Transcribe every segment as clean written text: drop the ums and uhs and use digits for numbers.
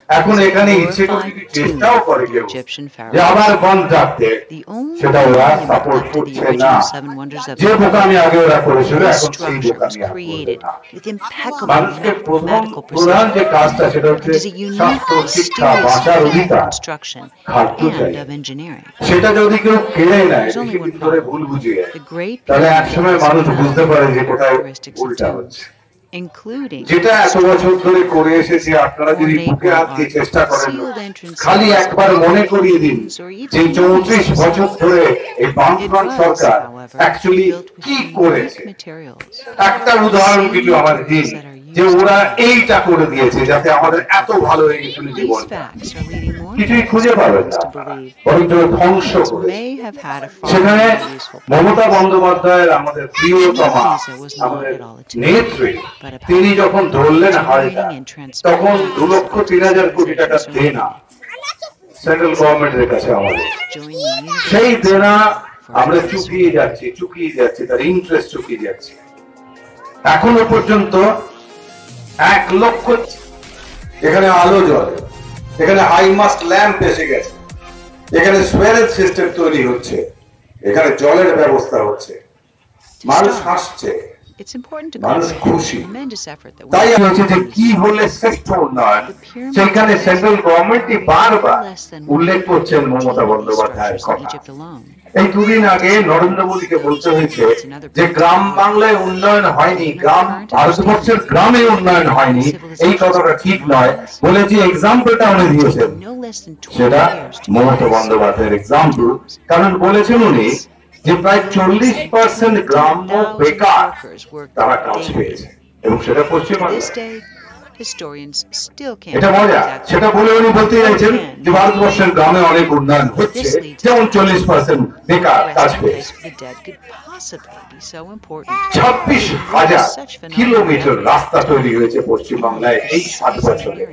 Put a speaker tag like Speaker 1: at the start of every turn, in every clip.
Speaker 1: এখন এখানে ইচ্ছে করে যদি চেষ্টাও করে কেউ যে আবার বন্ধ রাখতে, সেটা ওরা সাপোর্ট করছে না। যে বোকামি আগে ওরা করেছিল এখন সেই বোকামি আর করবে না। মানুষকে প্রধান যে কাজটা সেটা হচ্ছে স্বাস্থ্য, শিক্ষা, বাঁচার অধিকার, খাদ্য চাই। সেটা যদি কেউ কেড়ে নেয় বেশি দিন ধরে ভুল বুঝিয়ে, তাহলে একসময় মানুষ বুঝতে পারে যে কোথায় ভুলটা হচ্ছে। যেটা এত বছর ধরে করে এসেছি, আপনারা যদি বুকে হাত দিয়ে চেষ্টা করেন, খালি একবার মনে করিয়ে দিন যে 34 বছর ধরে এই বামফ্রন্ট সরকার অ্যাকচুয়ালি কি করেছে। একটা উদাহরণ কিছু আমাদের দিন যে ওরা এইটা করে দিয়েছে যাতে আমাদের এত ভালো হয়ে গেছিল জীবনটা। কিছুই খুঁজে পাবেন না, বরঞ্চ ধ্বংস করেছে। সেখানে মমতা বন্দ্যোপাধ্যায়ের, আমাদের প্রিয়তমা, আমাদের নেত্রী, তিনি যখন ধরলেন হালটা, তখন 2,03,000 কোটি টাকা দেনা সেন্ট্রাল গভর্নমেন্টের কাছে আমাদের। সেই দেনা আমরা চুকিয়ে যাচ্ছি, তার ইন্টারেস্ট চুকিয়ে যাচ্ছে। এখনো পর্যন্ত 1 লক্ষ, এখানে আলো জ্বলে, এখানে হাইমাস্ট ল্যাম্প এসে গেছে, এখানে সুয়ারেজ সিস্টেম তৈরি হচ্ছে, এখানে জলের ব্যবস্থা হচ্ছে, মানুষ হাসছে, মানুষ খুশি। তাই হচ্ছে যে কি হলে শ্রেষ্ঠ উন্নয়ন, সেখানে সেন্ট্রাল গভর্নমেন্টই বারবার উল্লেখ করছেন মমতা বন্দ্যোপাধ্যায়ের কথা। এই দুদিন আগে নরেন্দ্র মোদীকে বলতে হয়েছে যে গ্রাম বাংলায় উন্নয়ন হয়নি, ভারতবর্ষের গ্রামে উন্নয়ন হয়নি, এই কথাটা ঠিক নয় বলে যে এক্সাম্পলটা উনি দিয়েছেন সেটা মমতা বন্দ্যোপাধ্যায়ের এক্সাম্পল। কারণ বলেছেন উনি যে প্রায় 40% গ্রাম্য বেকার তারা কাজ পেয়েছে, এবং সেটা পশ্চিমবাংলায়। এটা মজা, সেটা বলে উনি বলতে চাইছেন যে ভারতবর্ষের গ্রামে অনেক উন্নয়ন হচ্ছে, যেমন 40% বেকার কাজ পেয়েছে। 26,000 কিলোমিটার রাস্তা তৈরি হয়েছে পশ্চিমবাংলায় এই 7 বছরে,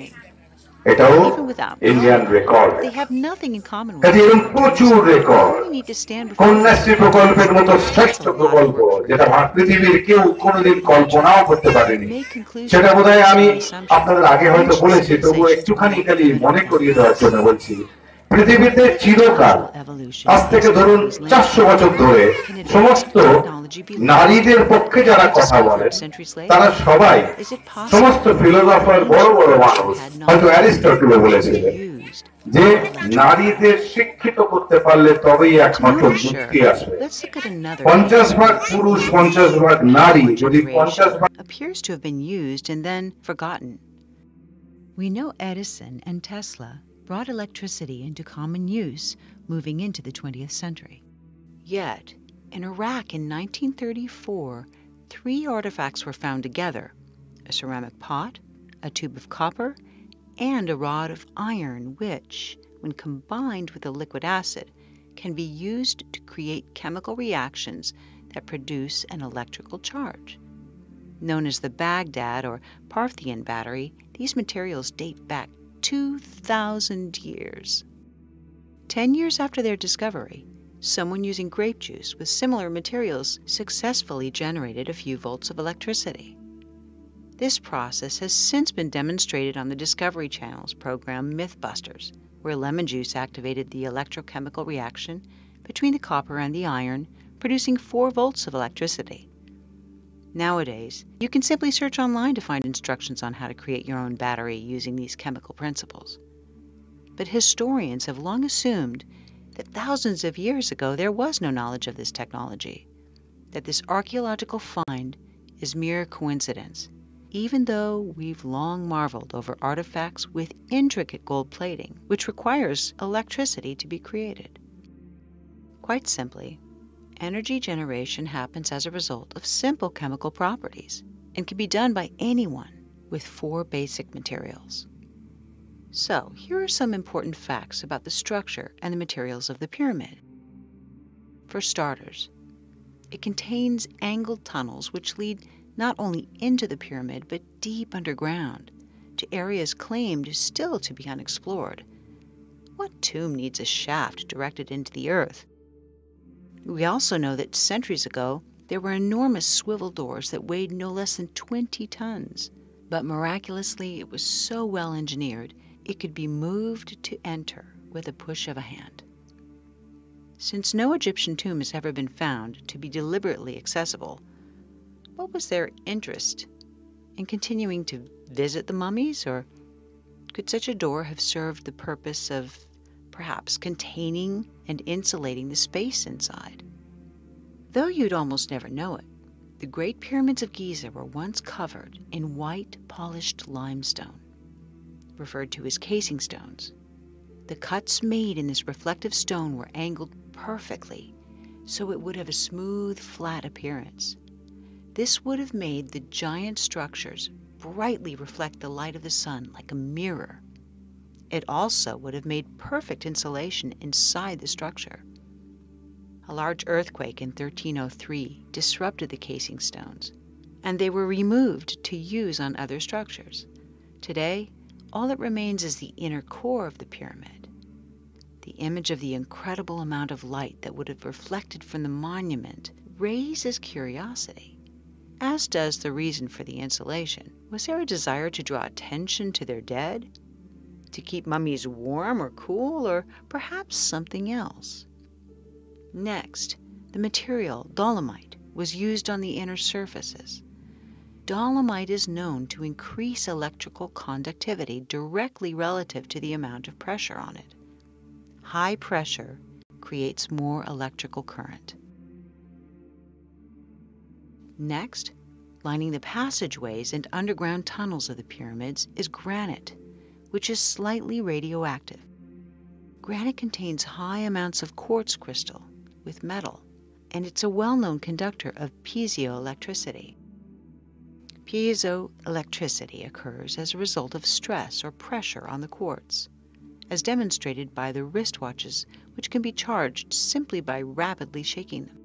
Speaker 1: এটাও ইন্ডিয়ান রেকর্ড। এরকম প্রচুর রেকর্ড। কন্যাশ্রী প্রকল্পের মতো শ্রেষ্ঠ প্রকল্প যেটা পৃথিবীর কেউ কোনোদিন কল্পনাও করতে পারেনি, সেটা বোধহয় আমি আপনাদের আগে হয়তো বলেছি, তবু একটুখানি খালি মনে করিয়ে দেওয়ার জন্য বলছি। পৃথিবীতে চিরকাল, আজ থেকে ধরুন 400 বছর ধরে, সমস্ত নারীদের পক্ষে যারা কথা বলেন তারা সবাই, সমস্ত ফিলোসফার, বড় বড় মানুষ, হয়তো অ্যারিস্টটল বলেছিলেন যে নারীদের শিক্ষিত করতে পারলে তবেই একমাত্র মুক্তি আসবে। 50 ভাগ পুরুষ, 50 ভাগ নারী, যদি 50 ভাগ
Speaker 2: appears to have been used and then forgotten. We know Edison and Tesla brought electricity into common use moving into the 20th century. Yet, in Iraq in 1934, 3 artifacts were found together: a ceramic pot, a tube of copper, and a rod of iron which, when combined with a liquid acid, can be used to create chemical reactions that produce an electrical charge. Known as the Baghdad or Parthian battery, these materials date back 2,000 years. 10 years after their discovery, someone using grape juice with similar materials successfully generated a few volts of electricity. This process has since been demonstrated on the Discovery Channel's program Mythbusters, where lemon juice activated the electrochemical reaction between the copper and the iron, producing 4 volts of electricity. Nowadays, you can simply search online to find instructions on how to create your own battery using these chemical principles. But historians have long assumed that thousands of years ago there was no knowledge of this technology, that this archaeological find is mere coincidence, even though we've long marveled over artifacts with intricate gold plating, which requires electricity to be created. Quite simply, energy generation happens as a result of simple chemical properties and can be done by anyone with 4 basic materials. So, here are some important facts about the structure and the materials of the pyramid. For starters, it contains angled tunnels which lead not only into the pyramid but deep underground to areas claimed still to be unexplored. What tomb needs a shaft directed into the earth? We also know that centuries ago there were enormous swivel doors that weighed no less than 20 tons, but miraculously it was so well engineered it could be moved to enter with a push of a hand. Since no Egyptian tomb has ever been found to be deliberately accessible, what was their interest in continuing to visit the mummies, or could such a door have served the purpose of perhaps containing and insulating the space inside? Though you'd almost never know it, the Great Pyramids of Giza were once covered in white polished limestone, referred to as casing stones. The cuts made in this reflective stone were angled perfectly, so it would have a smooth, flat appearance. This would have made the giant structures brightly reflect the light of the sun like a mirror. It also would have made perfect insulation inside the structure. A large earthquake in 1303 disrupted the casing stones, and they were removed to use on other structures. Today, all that remains is the inner core of the pyramid. The image of the incredible amount of light that would have reflected from the monument raises curiosity, as does the reason for the insulation. Was there a desire to draw attention to their dead? To keep mummies warm or cool, or perhaps something else? Next, the material, dolomite, was used on the inner surfaces. Dolomite is known to increase electrical conductivity directly relative to the amount of pressure on it. High pressure creates more electrical current. Next, lining the passageways and underground tunnels of the pyramids is granite, which is slightly radioactive. Granite contains high amounts of quartz crystal with metal, and it's a well-known conductor of piezoelectricity. Piezoelectricity occurs as a result of stress or pressure on the quartz, as demonstrated by the wristwatches, which can be charged simply by rapidly shaking them.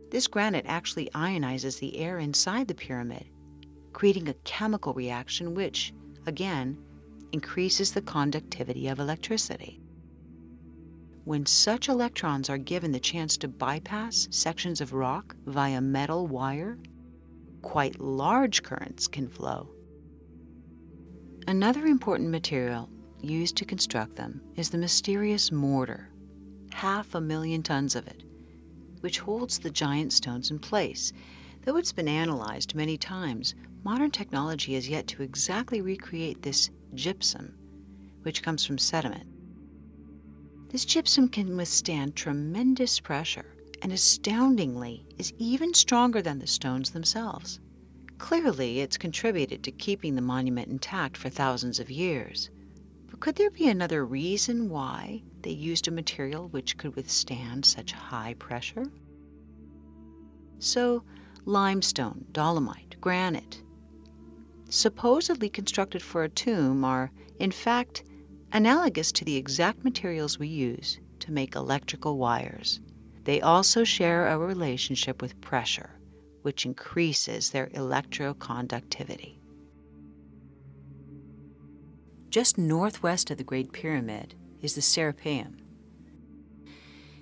Speaker 2: This granite actually ionizes the air inside the pyramid, creating a chemical reaction which, again, increases the conductivity of electricity. When such electrons are given the chance to bypass sections of rock via metal wire, quite large currents can flow. Another important material used to construct them is the mysterious mortar, 500,000 tons of it, which holds the giant stones in place. Though it's been analyzed many times, modern technology has yet to exactly recreate this gypsum, which comes from sediment. This gypsum can withstand tremendous pressure and, astoundingly, is even stronger than the stones themselves. Clearly, it's contributed to keeping the monument intact for thousands of years. But could there be another reason why they used a material which could withstand such high pressure? So, limestone, dolomite, granite, supposedly constructed for a tomb, are, in fact, analogous to the exact materials we use to make electrical wires. They also share a relationship with pressure, which increases their electroconductivity. Just northwest of the Great Pyramid is the Serapeum.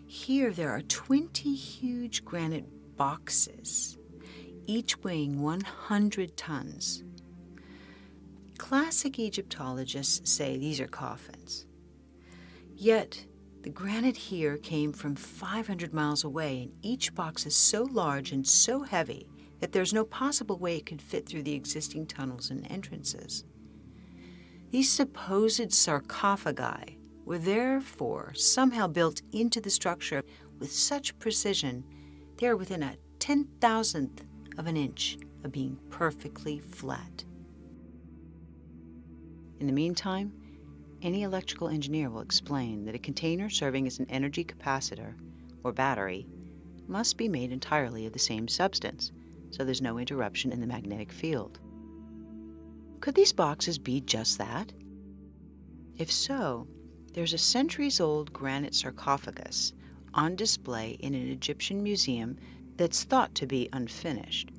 Speaker 2: Here there are 20 huge granite boxes, each weighing 100 tons. Classic Egyptologists say these are coffins. Yet, the granite here came from 500 miles away, and each box is so large and so heavy that there's no possible way it could fit through the existing tunnels and entrances. These supposed sarcophagi were therefore somehow built into the structure with such precision they are within a 10,000th of an inch of being perfectly flat. In the meantime, any electrical engineer will explain that a container serving as an energy capacitor or battery must be made entirely of the same substance, so there's no interruption in the magnetic field. Could these boxes be just that? If so, there's a centuries-old granite sarcophagus on display in an Egyptian museum that's thought to be unfinished.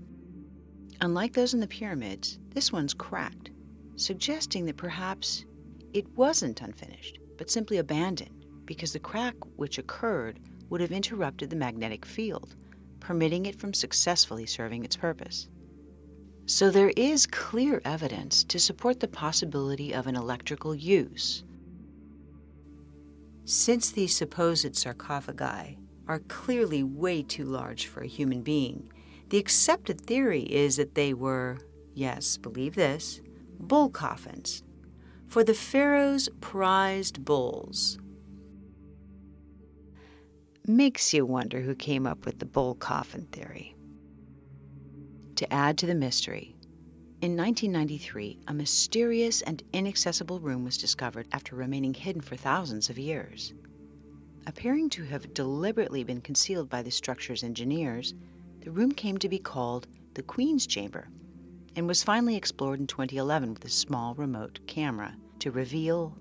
Speaker 2: Unlike those in the pyramids, this one's cracked, suggesting that perhaps it wasn't unfinished, but simply abandoned, because the crack which occurred would have interrupted the magnetic field, permitting it from successfully serving its purpose. So there is clear evidence to support the possibility of an electrical use. Since these supposed sarcophagi are clearly way too large for a human being, the accepted theory is that they were, yes, believe this, bull coffins for the pharaoh's prized bulls. Makes you wonder who came up with the bull coffin theory. To add to the mystery, in 1993, a mysterious and inaccessible room was discovered after remaining hidden for thousands of years. Appearing to have deliberately been concealed by the structure's engineers, the room came to be called the Queen's Chamber and was finally explored in 2011 with a small remote camera to reveal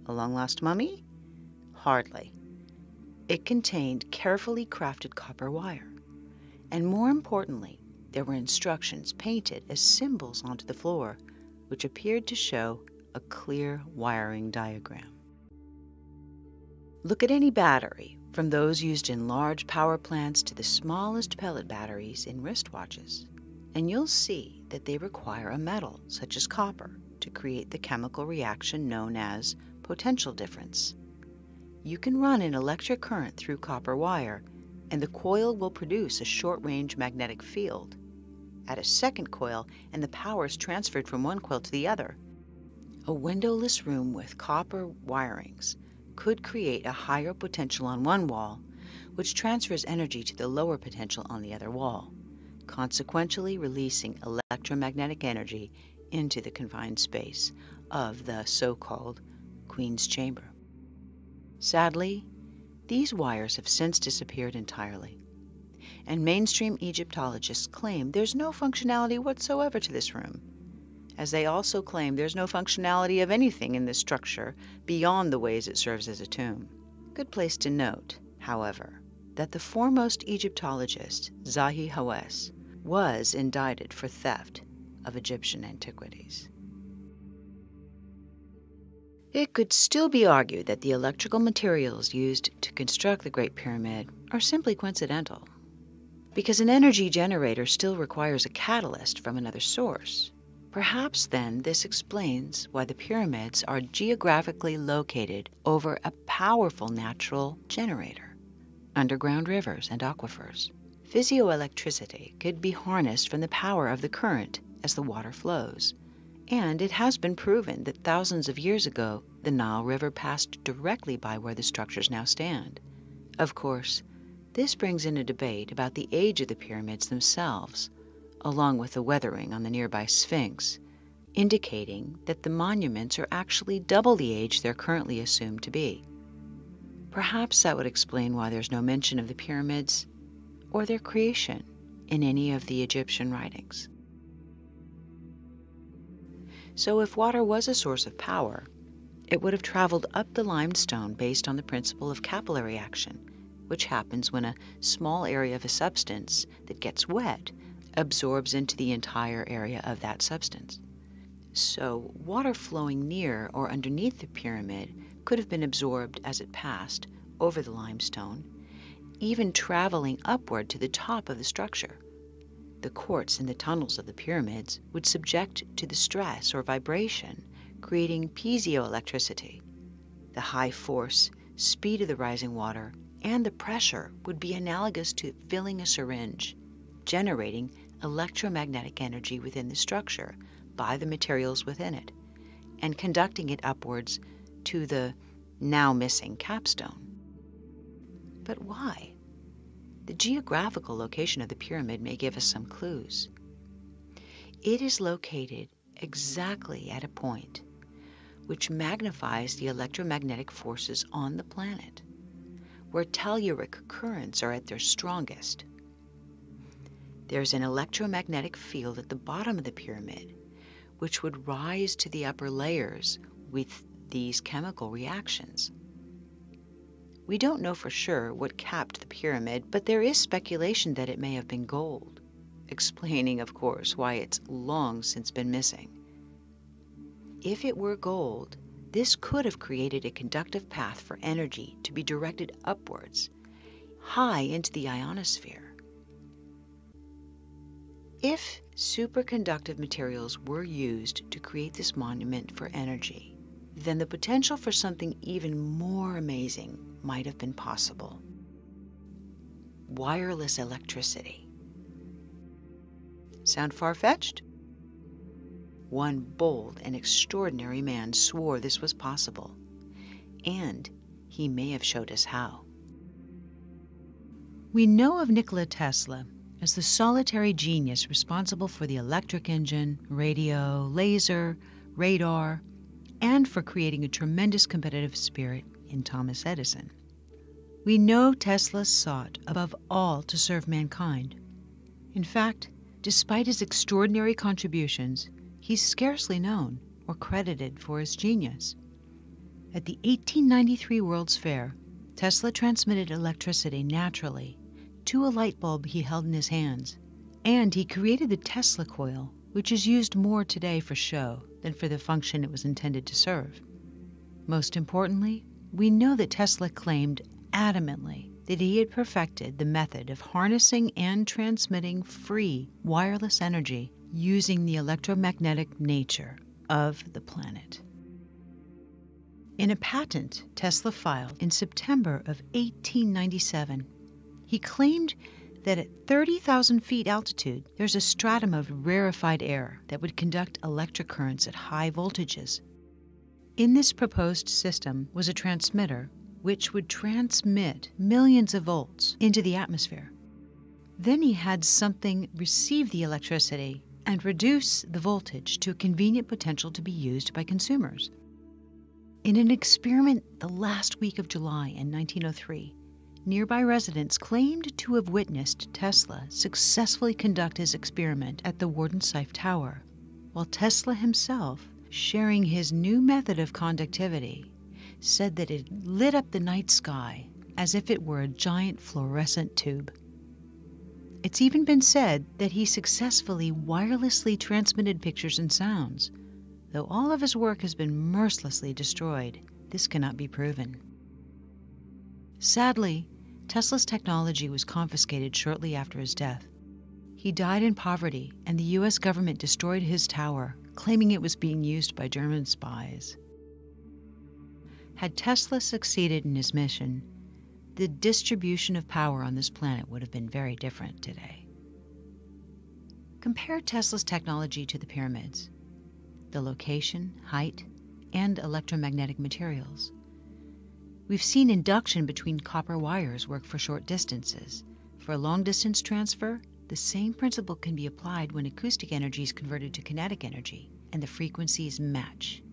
Speaker 2: a long-lost mummy? Hardly. It contained carefully crafted copper wire, and more importantly, there were instructions painted as symbols onto the floor, which appeared to show a clear wiring diagram. Look at any battery, from those used in large power plants to the smallest pellet batteries in wristwatches, and you'll see that they require a metal, such as copper, to create the chemical reaction known as potential difference. You can run an electric current through copper wire, and the coil will produce a short-range magnetic field. Add a second coil, and the power is transferred from one coil to the other. A windowless room with copper wirings could create a higher potential on one wall, which transfers energy to the lower potential on the other wall, consequentially releasing electromagnetic energy into the confined space of the so-called Queen's Chamber. Sadly, these wires have since disappeared entirely, and mainstream Egyptologists claim there's no functionality whatsoever to this room, as they also claim there's no functionality of anything in this structure beyond the ways it serves as a tomb. Good place to note, however, that the foremost Egyptologist, Zahi Hawass, was indicted for theft of Egyptian antiquities. It could still be argued that the electrical materials used to construct the Great Pyramid are simply coincidental, because an energy generator still requires a catalyst from another source. Perhaps then this explains why the pyramids are geographically located over a powerful natural generator, underground rivers and aquifers. Physioelectricity could be harnessed from the power of the current as the water flows, and it has been proven that thousands of years ago the Nile River passed directly by where the structures now stand. Of course, this brings in a debate about the age of the pyramids themselves, along with the weathering on the nearby Sphinx, indicating that the monuments are actually double the age they're currently assumed to be. Perhaps that would explain why there's no mention of the pyramids or their creation in any of the Egyptian writings. So if water was a source of power, it would have traveled up the limestone based on the principle of capillary action, which happens when a small area of a substance that gets wet absorbs into the entire area of that substance. So water flowing near or underneath the pyramid could have been absorbed as it passed over the limestone, even traveling upward to the top of the structure. The quartz in the tunnels of the pyramids would subject to the stress or vibration, creating piezoelectricity. The high force, speed of the rising water, and the pressure would be analogous to filling a syringe, generating electromagnetic energy within the structure by the materials within it, and conducting it upwards to the now missing capstone. But why? The geographical location of the pyramid may give us some clues. It is located exactly at a point which magnifies the electromagnetic forces on the planet, where telluric currents are at their strongest. There's an electromagnetic field at the bottom of the pyramid, which would rise to the upper layers with these chemical reactions. We don't know for sure what capped the pyramid, but there is speculation that it may have been gold, explaining, of course, why it's long since been missing. If it were gold, this could have created a conductive path for energy to be directed upwards, high into the ionosphere. If superconductive materials were used to create this monument for energy, then the potential for something even more amazing might have been possible. Wireless electricity. Sound far-fetched? One bold and extraordinary man swore this was possible, and he may have showed us how. We know of Nikola Tesla as the solitary genius responsible for the electric engine, radio, laser, radar, and for creating a tremendous competitive spirit in Thomas Edison. We know Tesla sought above all to serve mankind. In fact, despite his extraordinary contributions, he's scarcely known or credited for his genius. At the 1893 World's Fair, Tesla transmitted electricity naturally to a light bulb he held in his hands, and he created the Tesla coil, which is used more today for show than for the function it was intended to serve. Most importantly, we know that Tesla claimed adamantly that he had perfected the method of harnessing and transmitting free wireless energy using the electromagnetic nature of the planet. In a patent Tesla filed in September of 1897, he claimed that at 30,000 feet altitude, there's a stratum of rarefied air that would conduct electric currents at high voltages. In this proposed system was a transmitter which would transmit millions of volts into the atmosphere. Then he had something receive the electricity and reduce the voltage to a convenient potential to be used by consumers. In an experiment the last week of July in 1903, nearby residents claimed to have witnessed Tesla successfully conduct his experiment at the Wardensife Tower, while Tesla himself, sharing his new method of conductivity, said that it lit up the night sky as if it were a giant fluorescent tube. It's even been said that he successfully wirelessly transmitted pictures and sounds. Though all of his work has been mercilessly destroyed, this cannot be proven. Sadly, Tesla's technology was confiscated shortly after his death. He died in poverty, and the U.S. government destroyed his tower, claiming it was being used by German spies. Had Tesla succeeded in his mission, the distribution of power on this planet would have been very different today. Compare Tesla's technology to the pyramids, the location, height, and electromagnetic materials. We've seen induction between copper wires work for short distances. For a long-distance transfer, the same principle can be applied when acoustic energy is converted to kinetic energy, and the frequencies match.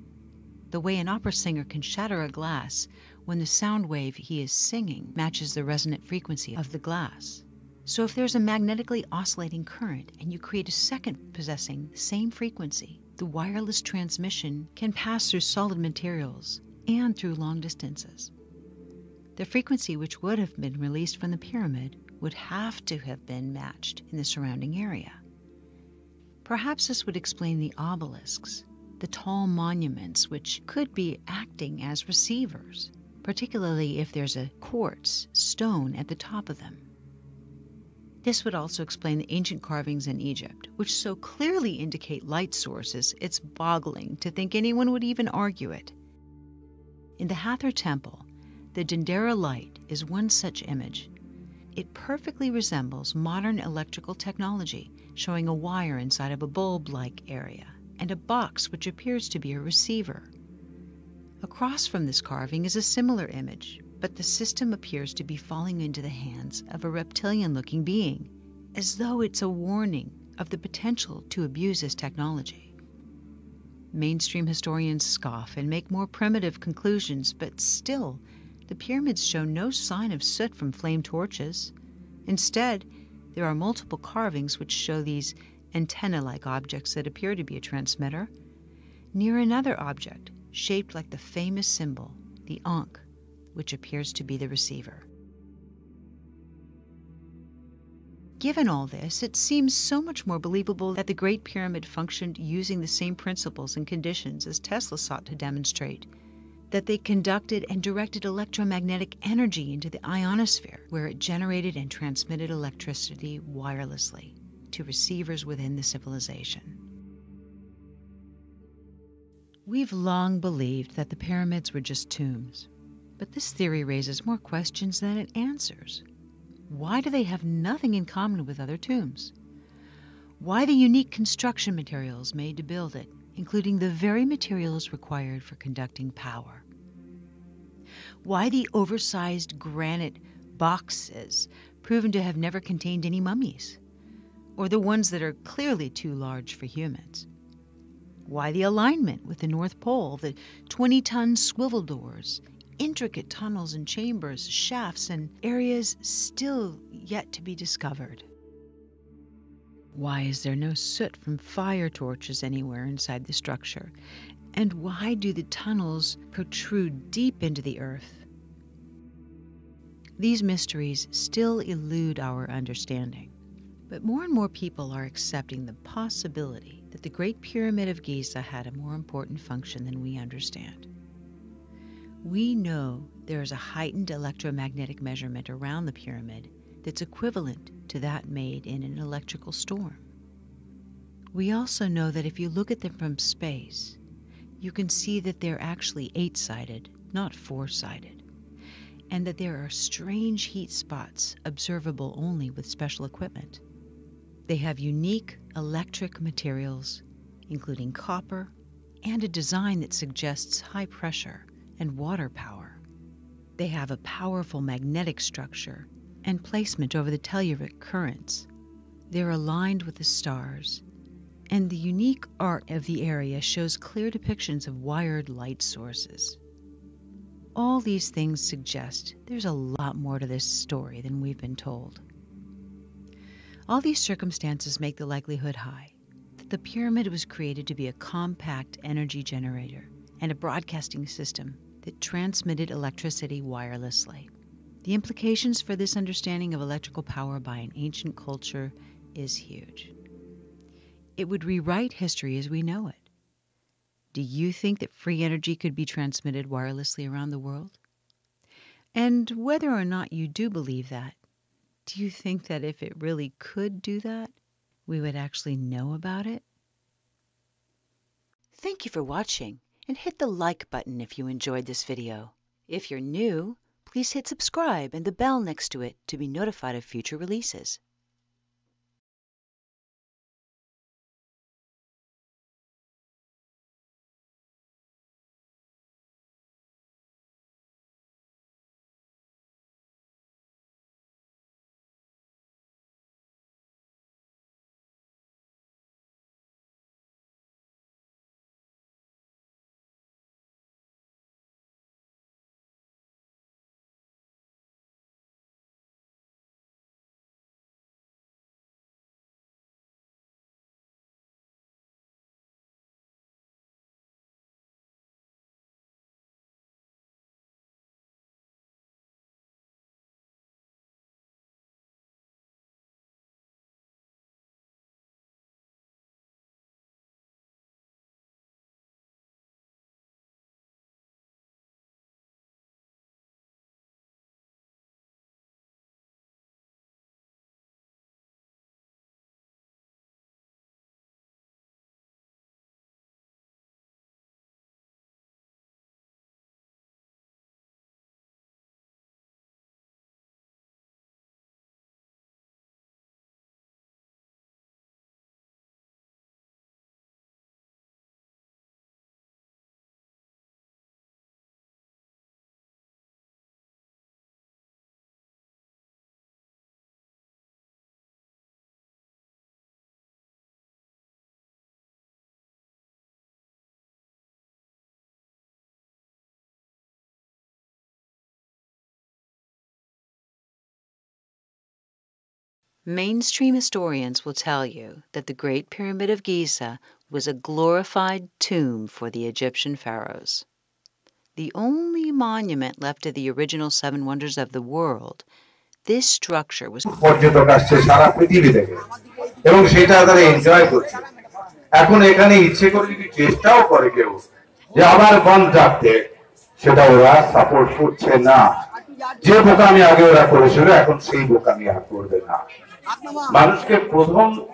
Speaker 2: The way an opera singer can shatter a glass when the sound wave he is singing matches the resonant frequency of the glass. So if there's a magnetically oscillating current and you create a second possessing the same frequency, the wireless transmission can pass through solid materials and through long distances. The frequency which would have been released from the pyramid would have to have been matched in the surrounding area. Perhaps this would explain the obelisks, the tall monuments which could be acting as receivers, particularly if there's a quartz stone at the top of them. This would also explain the ancient carvings in Egypt, which so clearly indicate light sources it's boggling to think anyone would even argue it. In the Hathor Temple, the Dendera light is one such image. It perfectly resembles modern electrical technology, showing a wire inside of a bulb-like area and a box which appears to be a receiver. Across from this carving is a similar image, but the system appears to be falling into the hands of a reptilian-looking being, as though it's a warning of the potential to abuse this technology. Mainstream historians scoff and make more primitive conclusions, but still, the pyramids show no sign of soot from flame torches. Instead, there are multiple carvings which show these antenna-like objects that appear to be a transmitter, near another object shaped like the famous symbol, the Ankh, which appears to be the receiver. Given all this, it seems so much more believable that the Great Pyramid functioned using the same principles and conditions as Tesla sought to demonstrate, that they conducted and directed electromagnetic energy into the ionosphere, where it generated and transmitted electricity wirelessly to receivers within the civilization. We've long believed that the pyramids were just tombs, but this theory raises more questions than it answers. Why do they have nothing in common with other tombs? Why the unique construction materials made to build it, including the very materials required for conducting power? Why the oversized granite boxes proven to have never contained any mummies, or the ones that are clearly too large for humans? Why the alignment with the North Pole, the 20-ton swivel doors, intricate tunnels and chambers, shafts, and areas still yet to be discovered? Why is there no soot from fire torches anywhere inside the structure? And why do the tunnels protrude deep into the earth? These mysteries still elude our understanding, but more and more people are accepting the possibility that the Great Pyramid of Giza had a more important function than we understand. We know there is a heightened electromagnetic measurement around the pyramid that's equivalent to that made in an electrical storm. We also know that if you look at them from space, you can see that they're actually 8-sided, not 4-sided, and that there are strange heat spots observable only with special equipment. They have unique electric materials, including copper, and a design that suggests high pressure and water power. They have a powerful magnetic structure and placement over the telluric currents. They're aligned with the stars, and the unique art of the area shows clear depictions of wired light sources. All these things suggest there's a lot more to this story than we've been told. All these circumstances make the likelihood high that the pyramid was created to be a compact energy generator and a broadcasting system that transmitted electricity wirelessly. The implications for this understanding of electrical power by an ancient culture is huge. It would rewrite history as we know it. Do you think that free energy could be transmitted wirelessly around the world? And whether or not you do believe that, do you think that if it really could do that, we would actually know about it? Thank you for watching, and hit the like button if you enjoyed this video. If you're new, please hit subscribe and the bell next to it to be notified of future releases. Mainstream historians will tell you that the Great Pyramid of Giza was a glorified tomb for the Egyptian pharaohs. The only monument left of the original 7 wonders of the world, this structure was
Speaker 1: পর্যটক আসছে সারা পৃথিবী থেকে এবং সেটা তারা enjoy করছে। এখন এখানে ইচ্ছে করে যদি চেষ্টাও করে কেউ যে আবার বন্ধ রাখতে, সেটা ওরা সাপোর্ট করছে না। যে বোকামি আগে ওরা করেছিল এখন সেই বোকামি আর করবে না। মানুষকে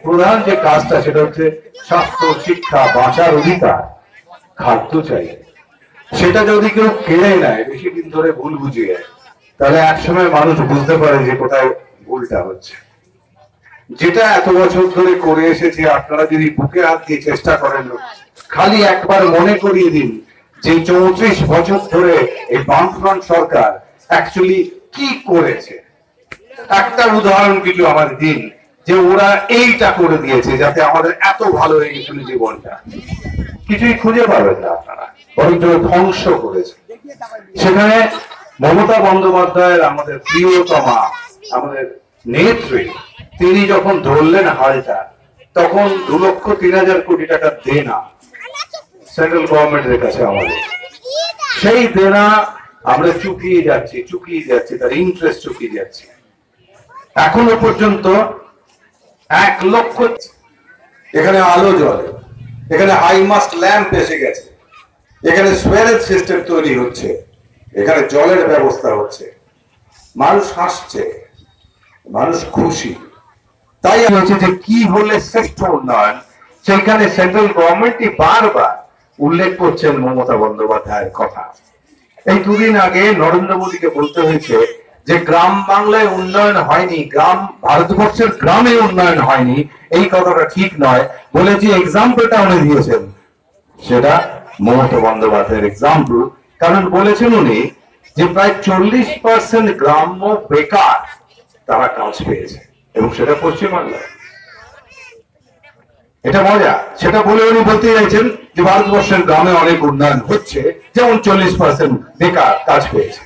Speaker 1: প্রধান যে কাজটা সেটা হচ্ছে স্বাস্থ্য, শিক্ষা, বাঁচার অধিকার, খাদ্য চাই। সেটা যদি কেউ কেড়ে নেয় বেশি দিন ধরে ভুল বুঝিয়ে, তাহলে একসময় মানুষ বুঝতে পারে যে কোথায় ভুলটা হচ্ছে। যেটা এত বছর ধরে করে এসেছে, আপনারা যদি বুকে হাত দিয়ে চেষ্টা করেন, খালি একবার মনে করিয়ে দিন যে 34 বছর ধরে এই বামফ্রন্ট সরকার অ্যাকচুয়ালি কি করেছে। একটা উদাহরণ কিছু আমার দিন যে ওরা এইটা করে দিয়েছে যাতে আমাদের এত ভালো হয়ে গেছিল জীবনটা। কিছুই খুঁজে পাবেন না আপনারা, বরঞ্চ ধ্বংস করেছে। সেখানে মমতা বন্দ্যোপাধ্যায়ের, আমাদের প্রিয়তমা, আমাদের নেত্রী, তিনি যখন ধরলেন হালটা, তখন 2,03,000 কোটি টাকা দেনা সেন্ট্রাল গভর্নমেন্টের কাছে আমাদের। সেই দেনা আমরা চুকিয়ে যাচ্ছি, তার ইন্টারেস্ট চুকিয়ে যাচ্ছে। এখনো পর্যন্ত 1 লক্ষ, এখানে আলো জ্বলে, এখানে হাইমাস্ট ল্যাম্প এসে গেছে, এখানে সুয়ারেজ সিস্টেম তৈরি হচ্ছে, এখানে জলের ব্যবস্থা হচ্ছে, মানুষ হাসছে, মানুষ খুশি। তাই হচ্ছে যে কি হলে শ্রেষ্ঠ উন্নয়ন, সেখানে সেন্ট্রাল গভর্নমেন্টই বারবার উল্লেখ করছেন মমতা বন্দ্যোপাধ্যায়ের কথা। এই দুদিন আগে নরেন্দ্র মোদীকে বলতে হয়েছে যে গ্রাম বাংলায় উন্নয়ন হয়নি, ভারতবর্ষের গ্রামে উন্নয়ন হয়নি, এই কথাটা ঠিক নয় বলে যে এক্সাম্পলটা উনি দিয়েছেন সেটা মমতা বন্দ্যোপাধ্যায়ের এক্সাম্পল। কারণ বলেছেন উনি যে প্রায় 40% গ্রাম্য বেকার তারা কাজ পেয়েছে, এবং সেটা পশ্চিমবাংলায়। এটা মজা, সেটা বলে উনি বলতে চাইছেন যে ভারতবর্ষের গ্রামে অনেক উন্নয়ন হচ্ছে, যেমন 40% বেকার কাজ পেয়েছে।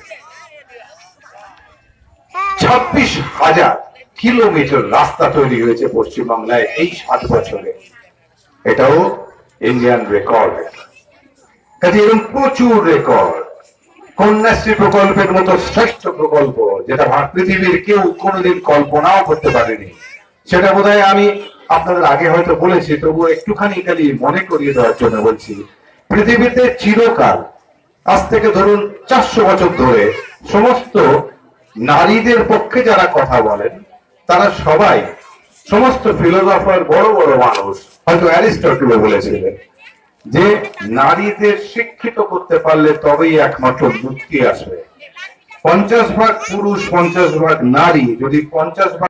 Speaker 1: 26,000 কিলোমিটার রাস্তা তৈরি হয়েছে পশ্চিমবাংলায় এই 7 বছরে, এটাও ইন্ডিয়ান রেকর্ড। কাজে এরকম প্রচুর রেকর্ড। কন্যাশ্রী প্রকল্পের মতো শ্রেষ্ঠ প্রকল্প, যেটা পৃথিবীর কেউ কোনোদিন কল্পনাও করতে পারেনি, সেটা বোধহয় আমি আপনাদের আগে হয়তো বলেছি, তবু একটুখানি খালি মনে করিয়ে দেওয়ার জন্য বলছি। পৃথিবীতে চিরকাল, আজ থেকে ধরুন 400 বছর ধরে, সমস্ত নারীদের পক্ষে যারা কথা বলেন তারা সবাই, সমস্ত ফিলোসফার, বড় বড় মানুষ, হয়তো অ্যারিস্টটলও বলেছিলেন যে নারীদের শিক্ষিত করতে পারলে তবেই একমাত্র মুক্তি আসবে। 50 ভাগ পুরুষ, 50 ভাগ নারী, যদি 50 ভাগ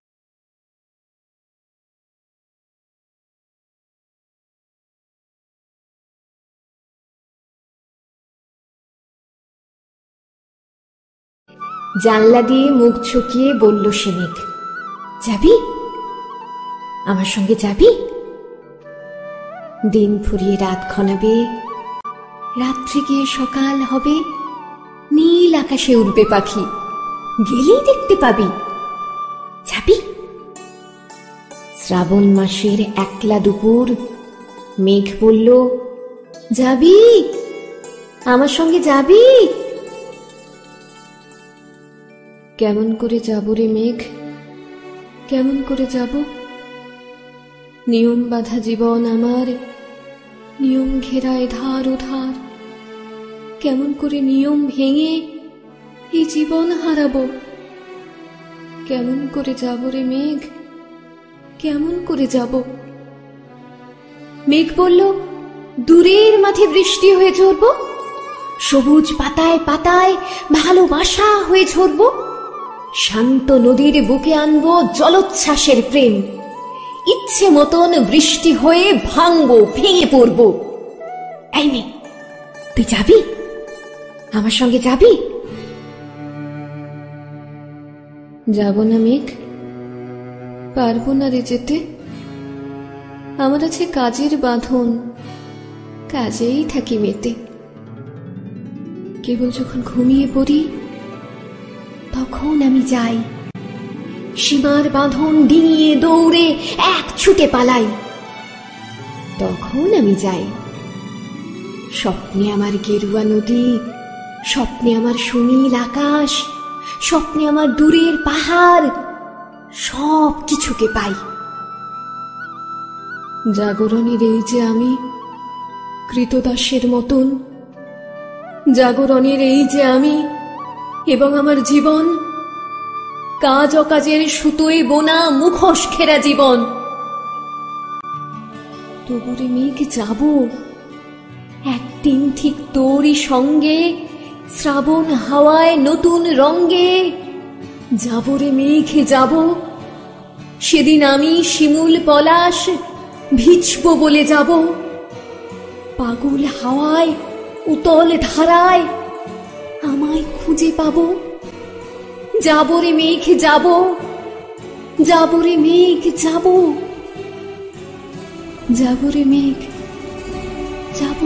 Speaker 3: জানলা দিয়ে মুখ ছুকিয়ে বলল সে মেঘ, যাবি আমার সঙ্গে, যাবি? দিন ফুরিয়ে রাত ঘনাবে, রাত্রি গিয়ে সকাল হবে, নীল আকাশে উড়বে পাখি, গেলেই দেখতে পাবি, যাবি? শ্রাবণ মাসের একলা দুপুর, মেঘ বলল, যাবি আমার সঙ্গে, যাবি? কেমন করে যাব রে মেঘ, কেমন করে যাব? নিয়ম বাঁধা জীবন আমার, নিয়ম ঘেরায় ধার ও ধার, কেমন করে নিয়ম ভেঙে এই জীবন হারাবো? কেমন করে যাব রে মেঘ, কেমন করে যাব? মেঘ বলল, দূরের মাঠে বৃষ্টি হয়ে ঝরব, সবুজ পাতায় পাতায় ভালোবাসা হয়ে ঝরব, শান্ত নদীর বুকে আনবো জলোচ্ছ্বাসের প্রেম, ইচ্ছে মতন বৃষ্টি হয়ে ভাঙবো, ভেঙে পড়বো। এই মেঘ, তুই যাবি আমার সঙ্গে, যাবি? যাব না মেঘ, পারবো না রে যেতে, আমার আছে কাজের বাঁধন, কাজেই থাকি মেতে। কেবল যখন ঘুমিয়ে পড়ি তখন আমি যাই, সীমার বাঁধন ডিঙিয়ে দৌড়ে এক ছুটে পালাই, তখন আমি যাই। স্বপ্নে আমার গেরুয়া নদী, স্বপ্নে আমার সুনীল আকাশ, স্বপ্নে আমার দূরের পাহাড়, সব কিছুকে পাই। জাগরণের এই যে আমি কৃতদাসের মতন, জাগরণের এই যে আমি এবং আমার জীবন, কাজ অকাজের সুতোয় বোনা মুখোশ ঘেরা জীবন। তবুরে মেঘ যাব একদিন ঠিক তোরই সঙ্গে, শ্রাবণ হাওয়ায় নতুন রঙ্গে। যাবরে মেঘ যাব, সেদিন আমি শিমুল পলাশ ভিজব বলে যাব। পাগল হাওয়ায় উতল ধারায় আমায় খুঁজে পাবো। যাবরে মেঘ যাব, যাবরে মেঘ যাব, যাবরে মেঘ যাব।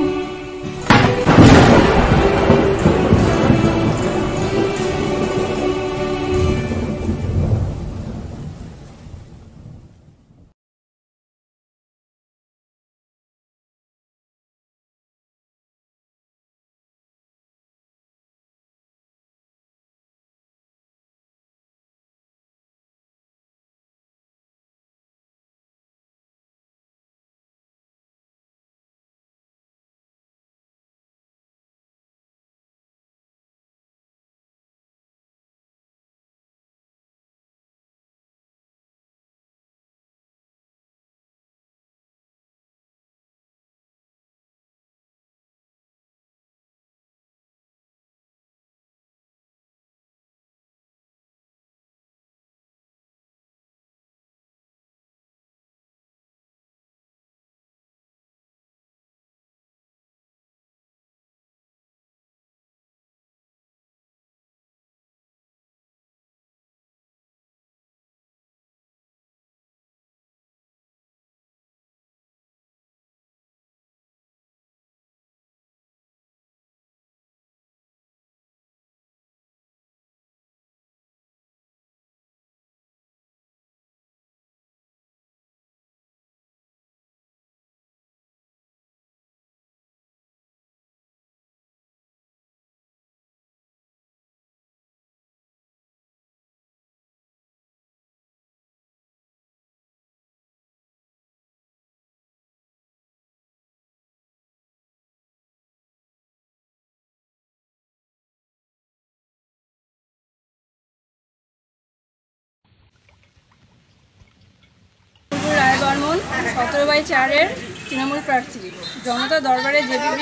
Speaker 4: বর্মন 17/4 তৃণমূল প্রার্থী। জনতা দরবারে JDP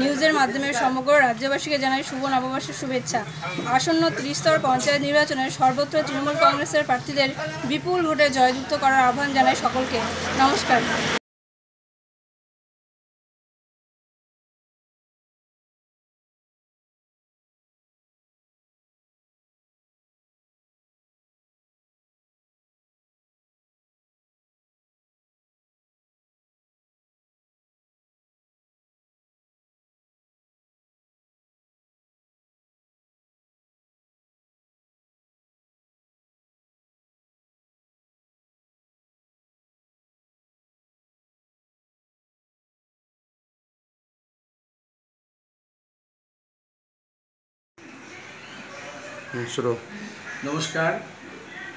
Speaker 4: নিউজের মাধ্যমে সমগ্র রাজ্যবাসীকে জানাই শুভ নববর্ষের শুভেচ্ছা। আসন্ন 30 স্তর পঞ্চায়েত নির্বাচনে সর্বত্র তৃণমূল কংগ্রেসের প্রার্থীদের বিপুল ভোটে জয়যুক্ত করার আহ্বান জানাই সকলকে। নমস্কার।
Speaker 5: নমস্কার,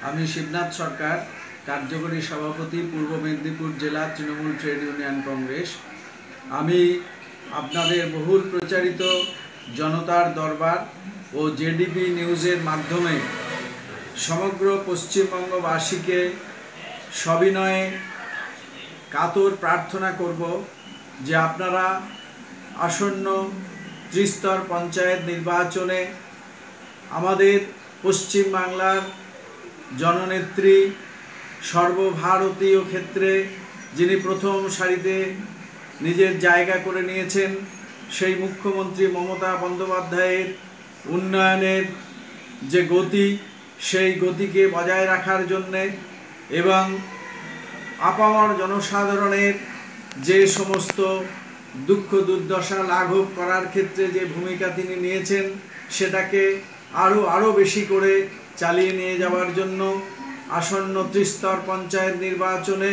Speaker 5: আমি শিবনাথ সরকার, কার্যকরী সভাপতি পূর্ব মেদিনীপুর জেলা তৃণমূল ট্রেড ইউনিয়ন কংগ্রেস। আমি আপনাদের বহুল প্রচারিত জনতার দরবার ও JDP নিউজের মাধ্যমে সমগ্র পশ্চিমবঙ্গবাসীকে সবিনয়ে কাতর প্রার্থনা করব যে আপনারা আসন্ন ত্রিস্তর পঞ্চায়েত নির্বাচনে আমাদের পশ্চিমবাংলার জননেত্রী, সর্বভারতীয় ক্ষেত্রে যিনি প্রথম সারিতে নিজের জায়গা করে নিয়েছেন, সেই মুখ্যমন্ত্রী মমতা বন্দ্যোপাধ্যায়ের উন্নয়নের যে গতি, সেই গতিকে বজায় রাখার জন্যে এবং আপামর জনসাধারণের যে সমস্ত দুঃখ দুর্দশা লাঘব করার ক্ষেত্রে যে ভূমিকা তিনি নিয়েছেন, সেটাকে আরও বেশি করে চালিয়ে নিয়ে যাওয়ার জন্য আসন্ন ত্রিস্তর পঞ্চায়েত নির্বাচনে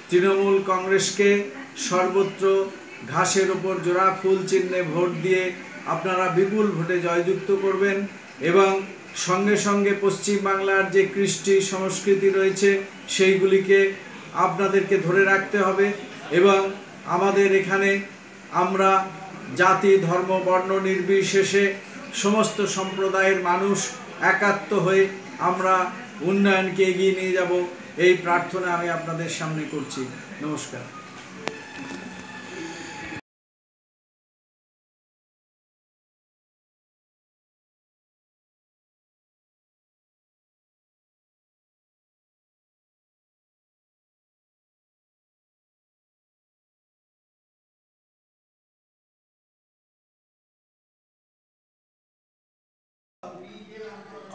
Speaker 5: তৃণমূল কংগ্রেসকে সর্বত্র ঘাসের ওপর জোড়া ফুল চিহ্নে ভোট দিয়ে আপনারা বিপুল ভোটে জয়যুক্ত করবেন এবং সঙ্গে সঙ্গে পশ্চিমবাংলার যে কৃষ্টি সংস্কৃতি রয়েছে সেইগুলিকে আপনাদেরকে ধরে রাখতে হবে এবং আমাদের এখানে আমরা জাতি ধর্ম বর্ণ নির্বিশেষে সমস্ত সম্প্রদায়ের মানুষ একাত্ম হয়ে আমরা উন্নয়নকে এগিয়ে নিয়ে যাব, এই প্রার্থনা আমি আপনাদের সামনে করছি। নমস্কার।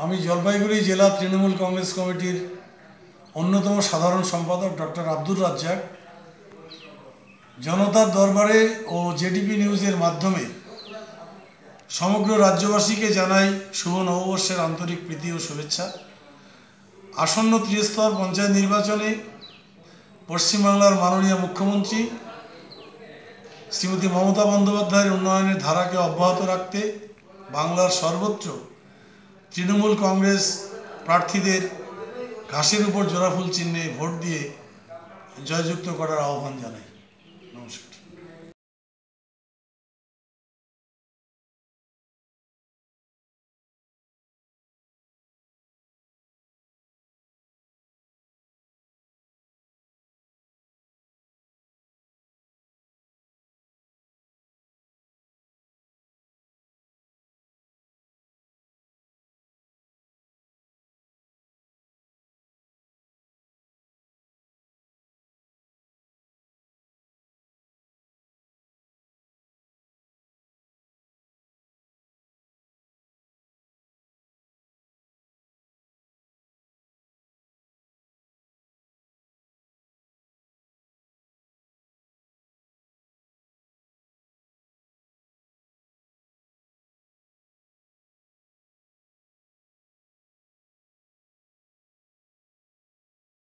Speaker 6: আমি জলপাইগুড়ি জেলা তৃণমূল কংগ্রেস কমিটির অন্যতম সাধারণ সম্পাদক ডক্টর আব্দুর রাজ্জাক জনতার দরবারে ও জেডিপি নিউজের মাধ্যমে সমগ্র রাজ্যবাসীকে জানাই শুভ নববর্ষের আন্তরিক প্রীতি ও শুভেচ্ছা। আসন্ন ত্রিস্তর পঞ্চায়েত নির্বাচনে পশ্চিমবাংলার মাননীয় মুখ্যমন্ত্রী শ্রীমতী মমতা বন্দ্যোপাধ্যায়ের উন্নয়নের ধারাকে অব্যাহত রাখতে বাংলার সর্বত্র তৃণমূল কংগ্রেস প্রার্থীদের ঘাসের উপর জোড়াফুল চিহ্নে ভোট দিয়ে জয়যুক্ত করার আহ্বান জানাই। নমস্কার।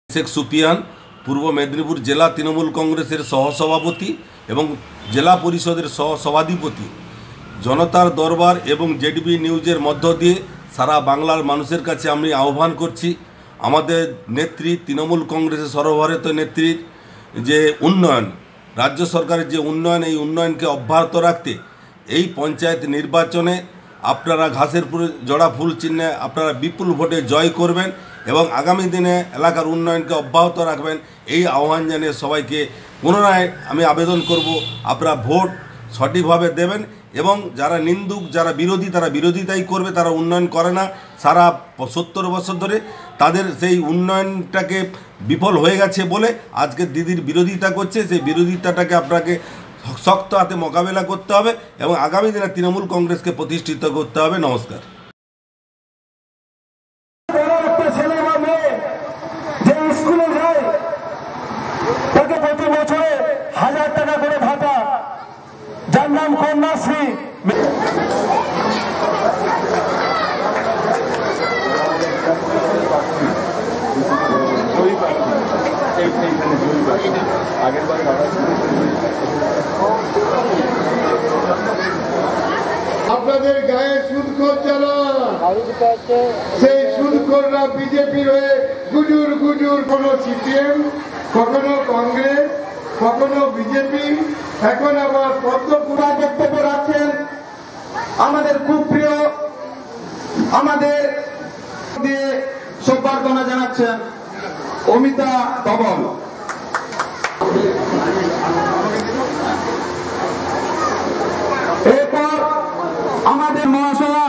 Speaker 7: শেখ সুপিয়ান পূর্ব মেদিনীপুর জেলা তৃণমূল কংগ্রেসের সহসভাপতি এবং জেলা পরিষদের সহসভাধিপতি। জনতার দরবার এবং জেডিপি নিউজের মধ্য দিয়ে সারা বাংলার মানুষের কাছে আমি আহ্বান করছি, আমাদের নেত্রী তৃণমূল কংগ্রেসের সর্বভারত নেত্রীর যে উন্নয়ন, রাজ্য সরকারের যে উন্নয়ন, এই উন্নয়নকে অব্যাহত রাখতে এই পঞ্চায়েত নির্বাচনে আপনারা ঘাসের জোড়া ফুল চিহ্নে আপনারা বিপুল ভোটে জয় করবেন এবং আগামী দিনে এলাকার উন্নয়নকে অব্যাহত রাখবেন, এই আহ্বান জানিয়ে সবাইকে পুনরায় আমি আবেদন করব আপনারা ভোট সঠিকভাবে দেবেন এবং যারা নিন্দুক, যারা বিরোধী, তারা বিরোধিতাই করবে, তারা উন্নয়ন করে না। সারা 70 বছর ধরে তাদের সেই উন্নয়নটাকে বিফল হয়ে গেছে বলে আজকে দিদির বিরোধিতা করছে। সেই বিরোধিতাটাকে আপনাকে শক্ত হাতে মোকাবেলা করতে হবে এবং আগামী দিনে তৃণমূল কংগ্রেসকে প্রতিষ্ঠিত করতে হবে। নমস্কার।
Speaker 8: প্রতি বছরে 1000 টাকা করে ভাতা, যার নাম কন্যাশ্রী।
Speaker 9: আপনাদের গায়ে সুদখোর যারা, সেই সুদখোররা বিজেপির হয়ে গুজুর গুজুর, কোনো সিপিএম, কখনো কংগ্রেস, কখনো বিজেপি, এখন আবার পদ্মপুরা বক্তব্য রাখছেন আমাদের খুব প্রিয়, আমাদের দিয়ে সম্বর্ধনা জানাচ্ছেন অমিতা ধবল। এরপর আমাদের মহাশয়া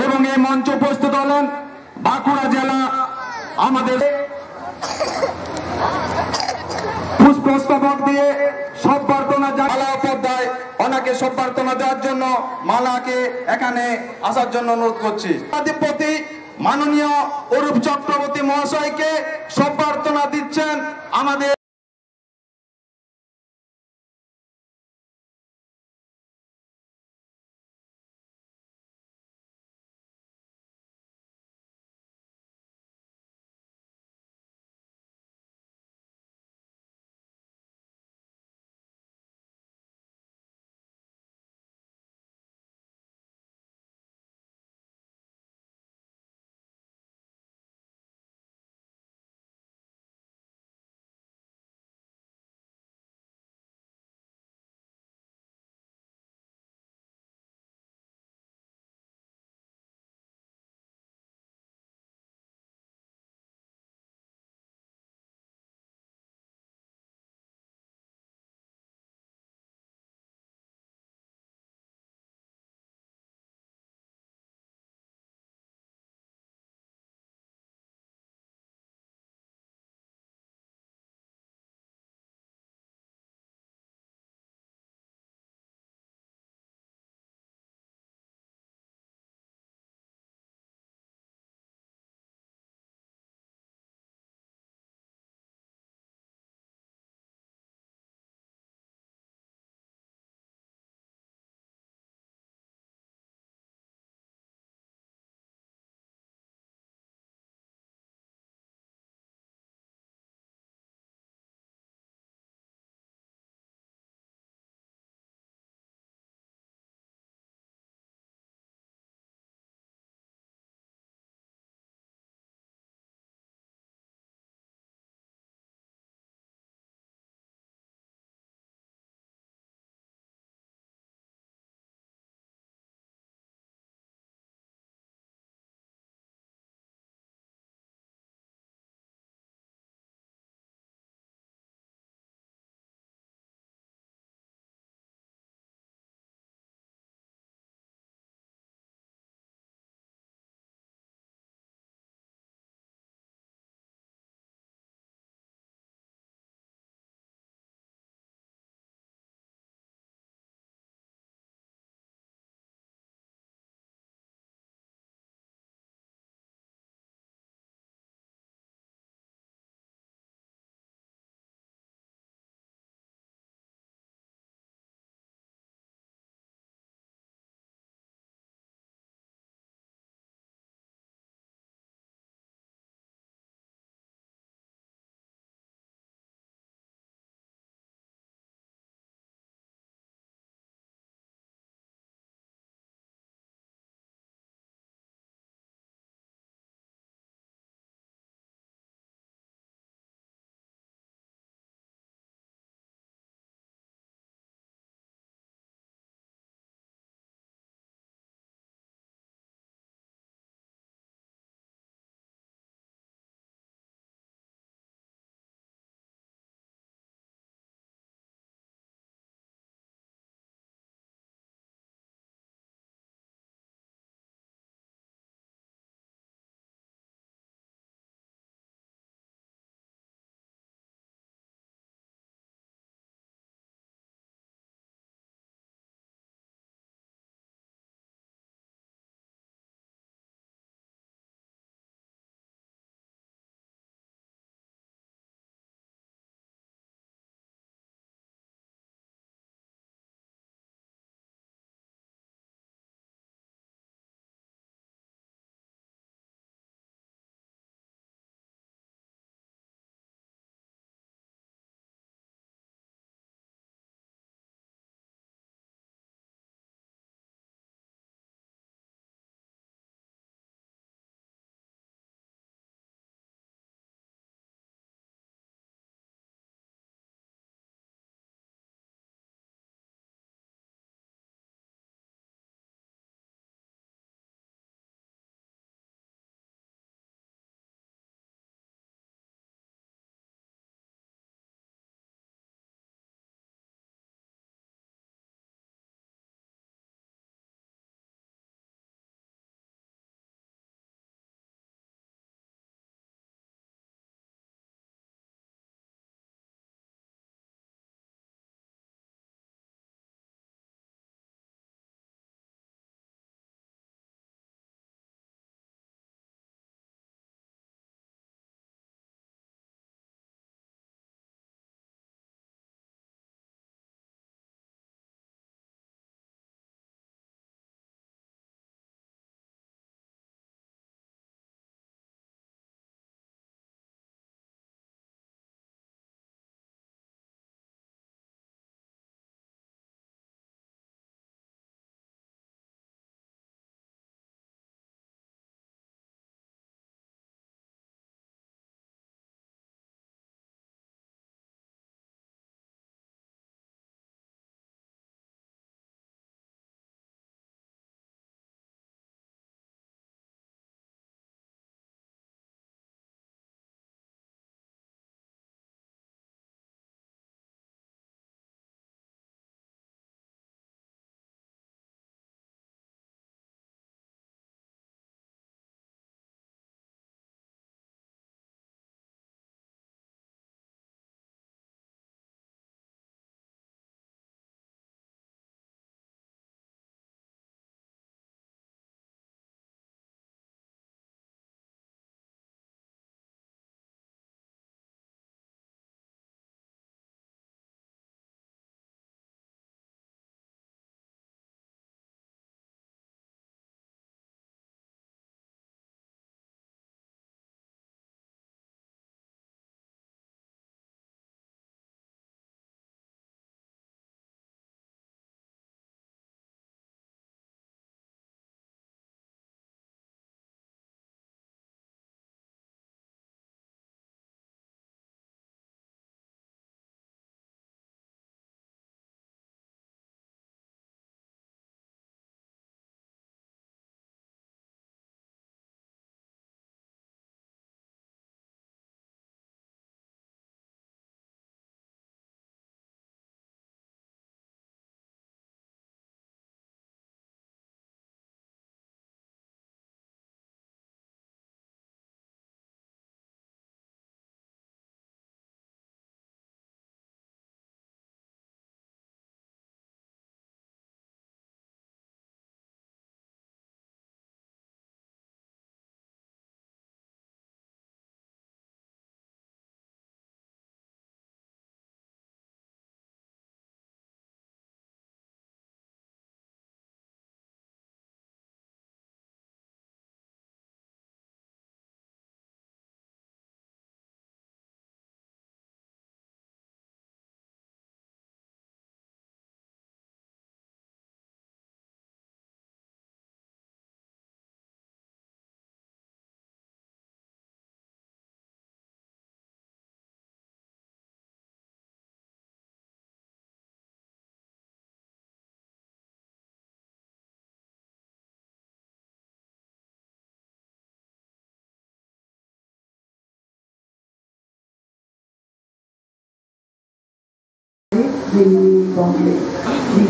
Speaker 9: এবং এই মঞ্চ উপস্থিত হলেন বাঁকুড়া জেলা আমাদের পুষ্পস্তবক দিয়ে সম্বর্ধনা মালা উপাধ্যায়, ওনাকে সম্বর্ধনা দেওয়ার জন্য মালাকে এখানে আসার জন্য অনুরোধ করছি। অধিপতি মাননীয় অরূপ চক্রবর্তী মহাশয়কে সম্বর্ধনা দিচ্ছেন আমাদের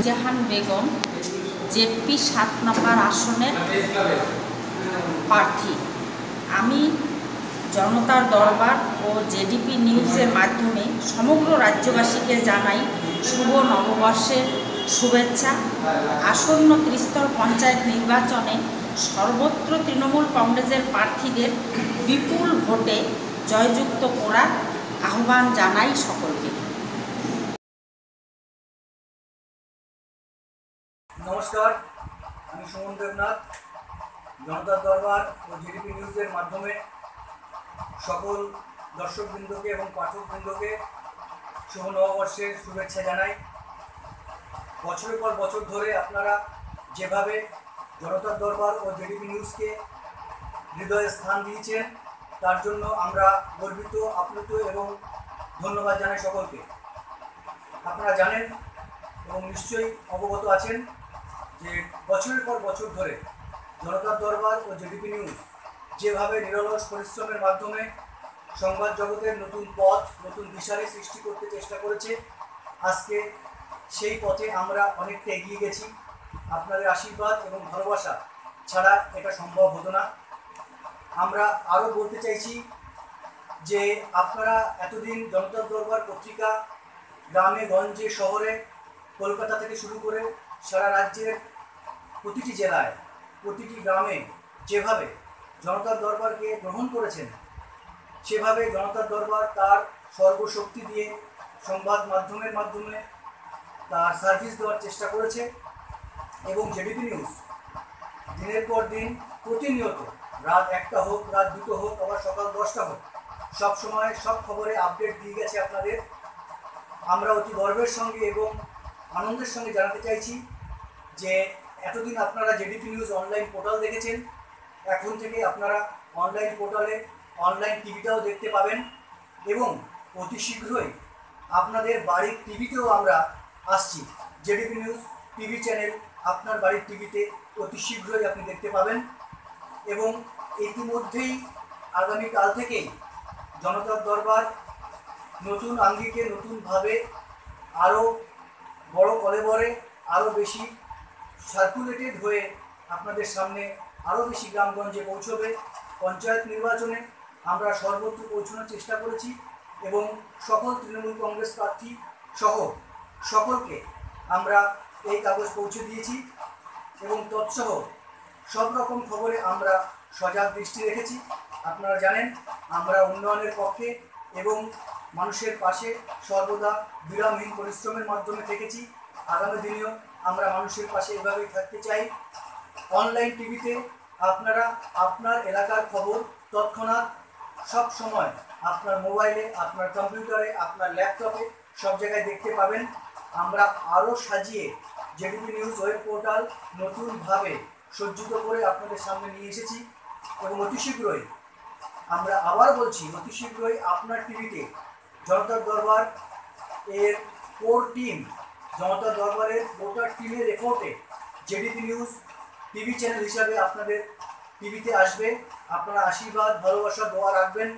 Speaker 10: জাহান বেগম জেডপি 7 নম্বর আসনের প্রার্থী। আমি জনতার দরবার ও জেডিপি নিউজের মাধ্যমে সমগ্র রাজ্যবাসীকে জানাই শুভ নববর্ষের শুভেচ্ছা। আসন্ন ত্রিস্তর পঞ্চায়েত নির্বাচনে সর্বত্র তৃণমূল কংগ্রেসের প্রার্থীদের বিপুল ভোটে জয়যুক্ত করার আহ্বান জানাই সকলকে।
Speaker 11: নমস্কার, আমি সুমন দেবনাথ। জনতার দরবার ও জেডিপি নিউজের মাধ্যমে সকল দর্শকবৃন্দকে এবং পাঠকবৃন্দকে শুভ নববর্ষের শুভেচ্ছা জানাই। বছরের পর বছর ধরে আপনারা যেভাবে জনতার দরবার ও জেডিপি নিউজকে হৃদয়ে স্থান দিয়েছেন তার জন্য আমরা গর্বিত, আপ্লুত এবং ধন্যবাদ জানাই সকলকে। আপনারা জানেন এবং নিশ্চয়ই অবগত আছেন যে বছরের পর বছর ধরে জনতার দরবার ও জেডিপি নিউজ যেভাবে নিরলস পরিশ্রমের মাধ্যমে সংবাদ জগতের নতুন পথ, নতুন দিশারি সৃষ্টি করতে চেষ্টা করেছে, আজকে সেই পথে আমরা অনেকটা এগিয়ে গেছি। আপনাদের আশীর্বাদ এবং ভালোবাসা ছাড়া এটা সম্ভব হতো না। আমরা আরও বলতে চাইছি যে আপনারা এতদিন জনতার দরবার পত্রিকা গ্রামে গঞ্জে শহরে কলকাতা থেকে শুরু করে সারা রাজ্যের প্রতিটি জেলায় প্রতিটি গ্রামে যেভাবে জনতার দরবারকে গ্রহণ করেছেন, সেভাবে জনতার দরবার তার সর্বশক্তি দিয়ে সংবাদ মাধ্যমের মাধ্যমে তার সার্ভিস দেওয়ার চেষ্টা করেছে এবং জেডিপি নিউজ দিনের পর দিন প্রতিনিয়ত রাত 1টা হোক, রাত 2টো হোক, আবার সকাল 10টা হোক, সব সময় সব খবরে আপডেট দিয়ে গেছে আপনাদের। আমরা অতি গর্বের সঙ্গে এবং আনন্দের সঙ্গে জানাতে চাইছি যে এতদিন আপনারা জেডিপি নিউজ অনলাইন পোর্টাল দেখেছেন, এখন থেকে আপনারা অনলাইন পোর্টালে অনলাইন টিভিটাও দেখতে পাবেন এবং অতি শীঘ্রই আপনাদের বাড়ির টিভিতেও আমরা আসছি। জেডিপি নিউজ টিভি চ্যানেল আপনার বাড়ির টিভিতে অতি শীঘ্রই আপনি দেখতে পাবেন এবং ইতিমধ্যেই আগামীকাল থেকেই জনতার দরবার নতুন আঙ্গিকে নতুনভাবে আরও বড় কলেবরে আরও বেশি সার্কুলেটেড হয়ে আপনাদের সামনে আরও বেশি গ্রামগঞ্জে পৌঁছবে। পঞ্চায়েত নির্বাচনে আমরা সর্বত্র পৌঁছানোর চেষ্টা করেছি এবং সকল তৃণমূল কংগ্রেস প্রার্থী সহ সকলকে আমরা এই কাগজ পৌঁছে দিয়েছি এবং তৎসহ সব রকম খবরে আমরা সজাগ দৃষ্টি রেখেছি। আপনারা জানেন আমরা উন্নয়নের পক্ষে এবং মানুষের পাশে সর্বদা বিরামহীন পরিশ্রমের মাধ্যমে থেকেছি। আগামী দিনেও আমরা মানুষের পাশে এভাবেই থাকতে চাই। অনলাইন টিভিতে আপনারা আপনার এলাকার খবর তৎক্ষণাৎ সব সময় আপনার মোবাইলে, আপনার কম্পিউটারে, আপনার ল্যাপটপে সব জায়গায় দেখতে পাবেন। আমরা আরও সাজিয়ে জেডিপি নিউজ ওয়েব পোর্টাল নতুনভাবে সজ্জিত করে আপনাদের সামনে নিয়ে এসেছি এবং অতি শীঘ্রই, আমরা আবার বলছি, অতি শীঘ্রই আপনার টিভিতে জনতার দরবার এর কোর টিম, জনতার দরবারের গোটা টিমের এফোর্টে জেডিপি নিউজ টিভি চ্যানেল হিসাবে আপনাদের টিভিতে আসবে। আপনারা আশীর্বাদ, ভালোবাসা, দোয়া রাখবেন।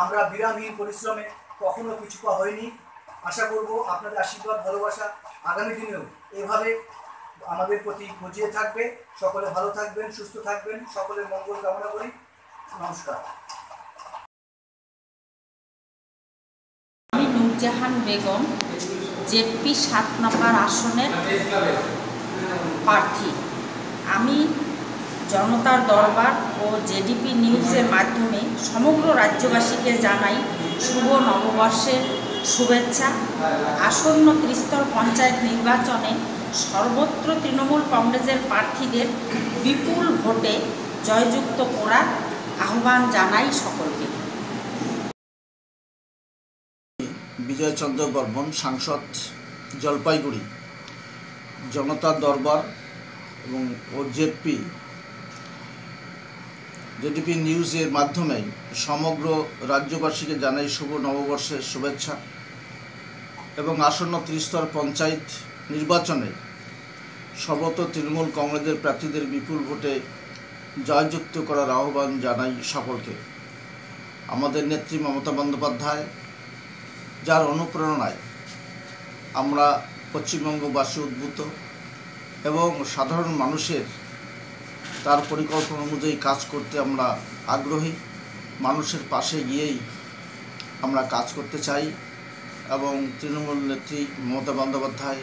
Speaker 11: আমরা বিরামহীন পরিশ্রমে কখনো পিছুপা হইনি। আশা করব আপনাদের আশীর্বাদ, ভালোবাসা আগামী দিনেও এভাবে আমাদের প্রতি গজিয়ে থাকবে। সকলে ভালো থাকবেন, সুস্থ থাকবেন, সকলের মঙ্গল কামনা করি। নমস্কার।
Speaker 10: আমি নুরজাহান বেগম জেডপি 7 নম্বর আসনের প্রার্থী। আমি জনতার দরবার ও জেডিপি নিউজের মাধ্যমে সমগ্র রাজ্যবাসীকে জানাই শুভ নববর্ষের শুভেচ্ছা। আসন্ন ত্রিস্তর পঞ্চায়েত নির্বাচনে সর্বত্র তৃণমূল কংগ্রেসের প্রার্থীদের বিপুল ভোটে জয়যুক্ত করার আহ্বান জানাই সকলকে।
Speaker 12: বিজয়চন্দ্র বর্মন, সাংসদ, জলপাইগুড়ি। জনতার দরবার এবং জেডিপি নিউজের মাধ্যমে সমগ্র রাজ্যবাসীকে জানাই শুভ নববর্ষের শুভেচ্ছা এবং আসন্ন ত্রিস্তর পঞ্চায়েত নির্বাচনে সর্বত্র তৃণমূল কংগ্রেসের প্রার্থীদের বিপুল ভোটে জয়যুক্ত করার আহ্বান জানাই সকলকে। আমাদের নেত্রী মমতা বন্দ্যোপাধ্যায়, যার অনুপ্রেরণায় আমরা পশ্চিমবঙ্গবাসী উদ্বুদ্ধ এবং সাধারণ মানুষের তার পরিকল্পনা অনুযায়ী কাজ করতে আমরা আগ্রহী। মানুষের পাশে গিয়েই আমরা কাজ করতে চাই এবং তৃণমূল নেত্রী মমতা বন্দ্যোপাধ্যায়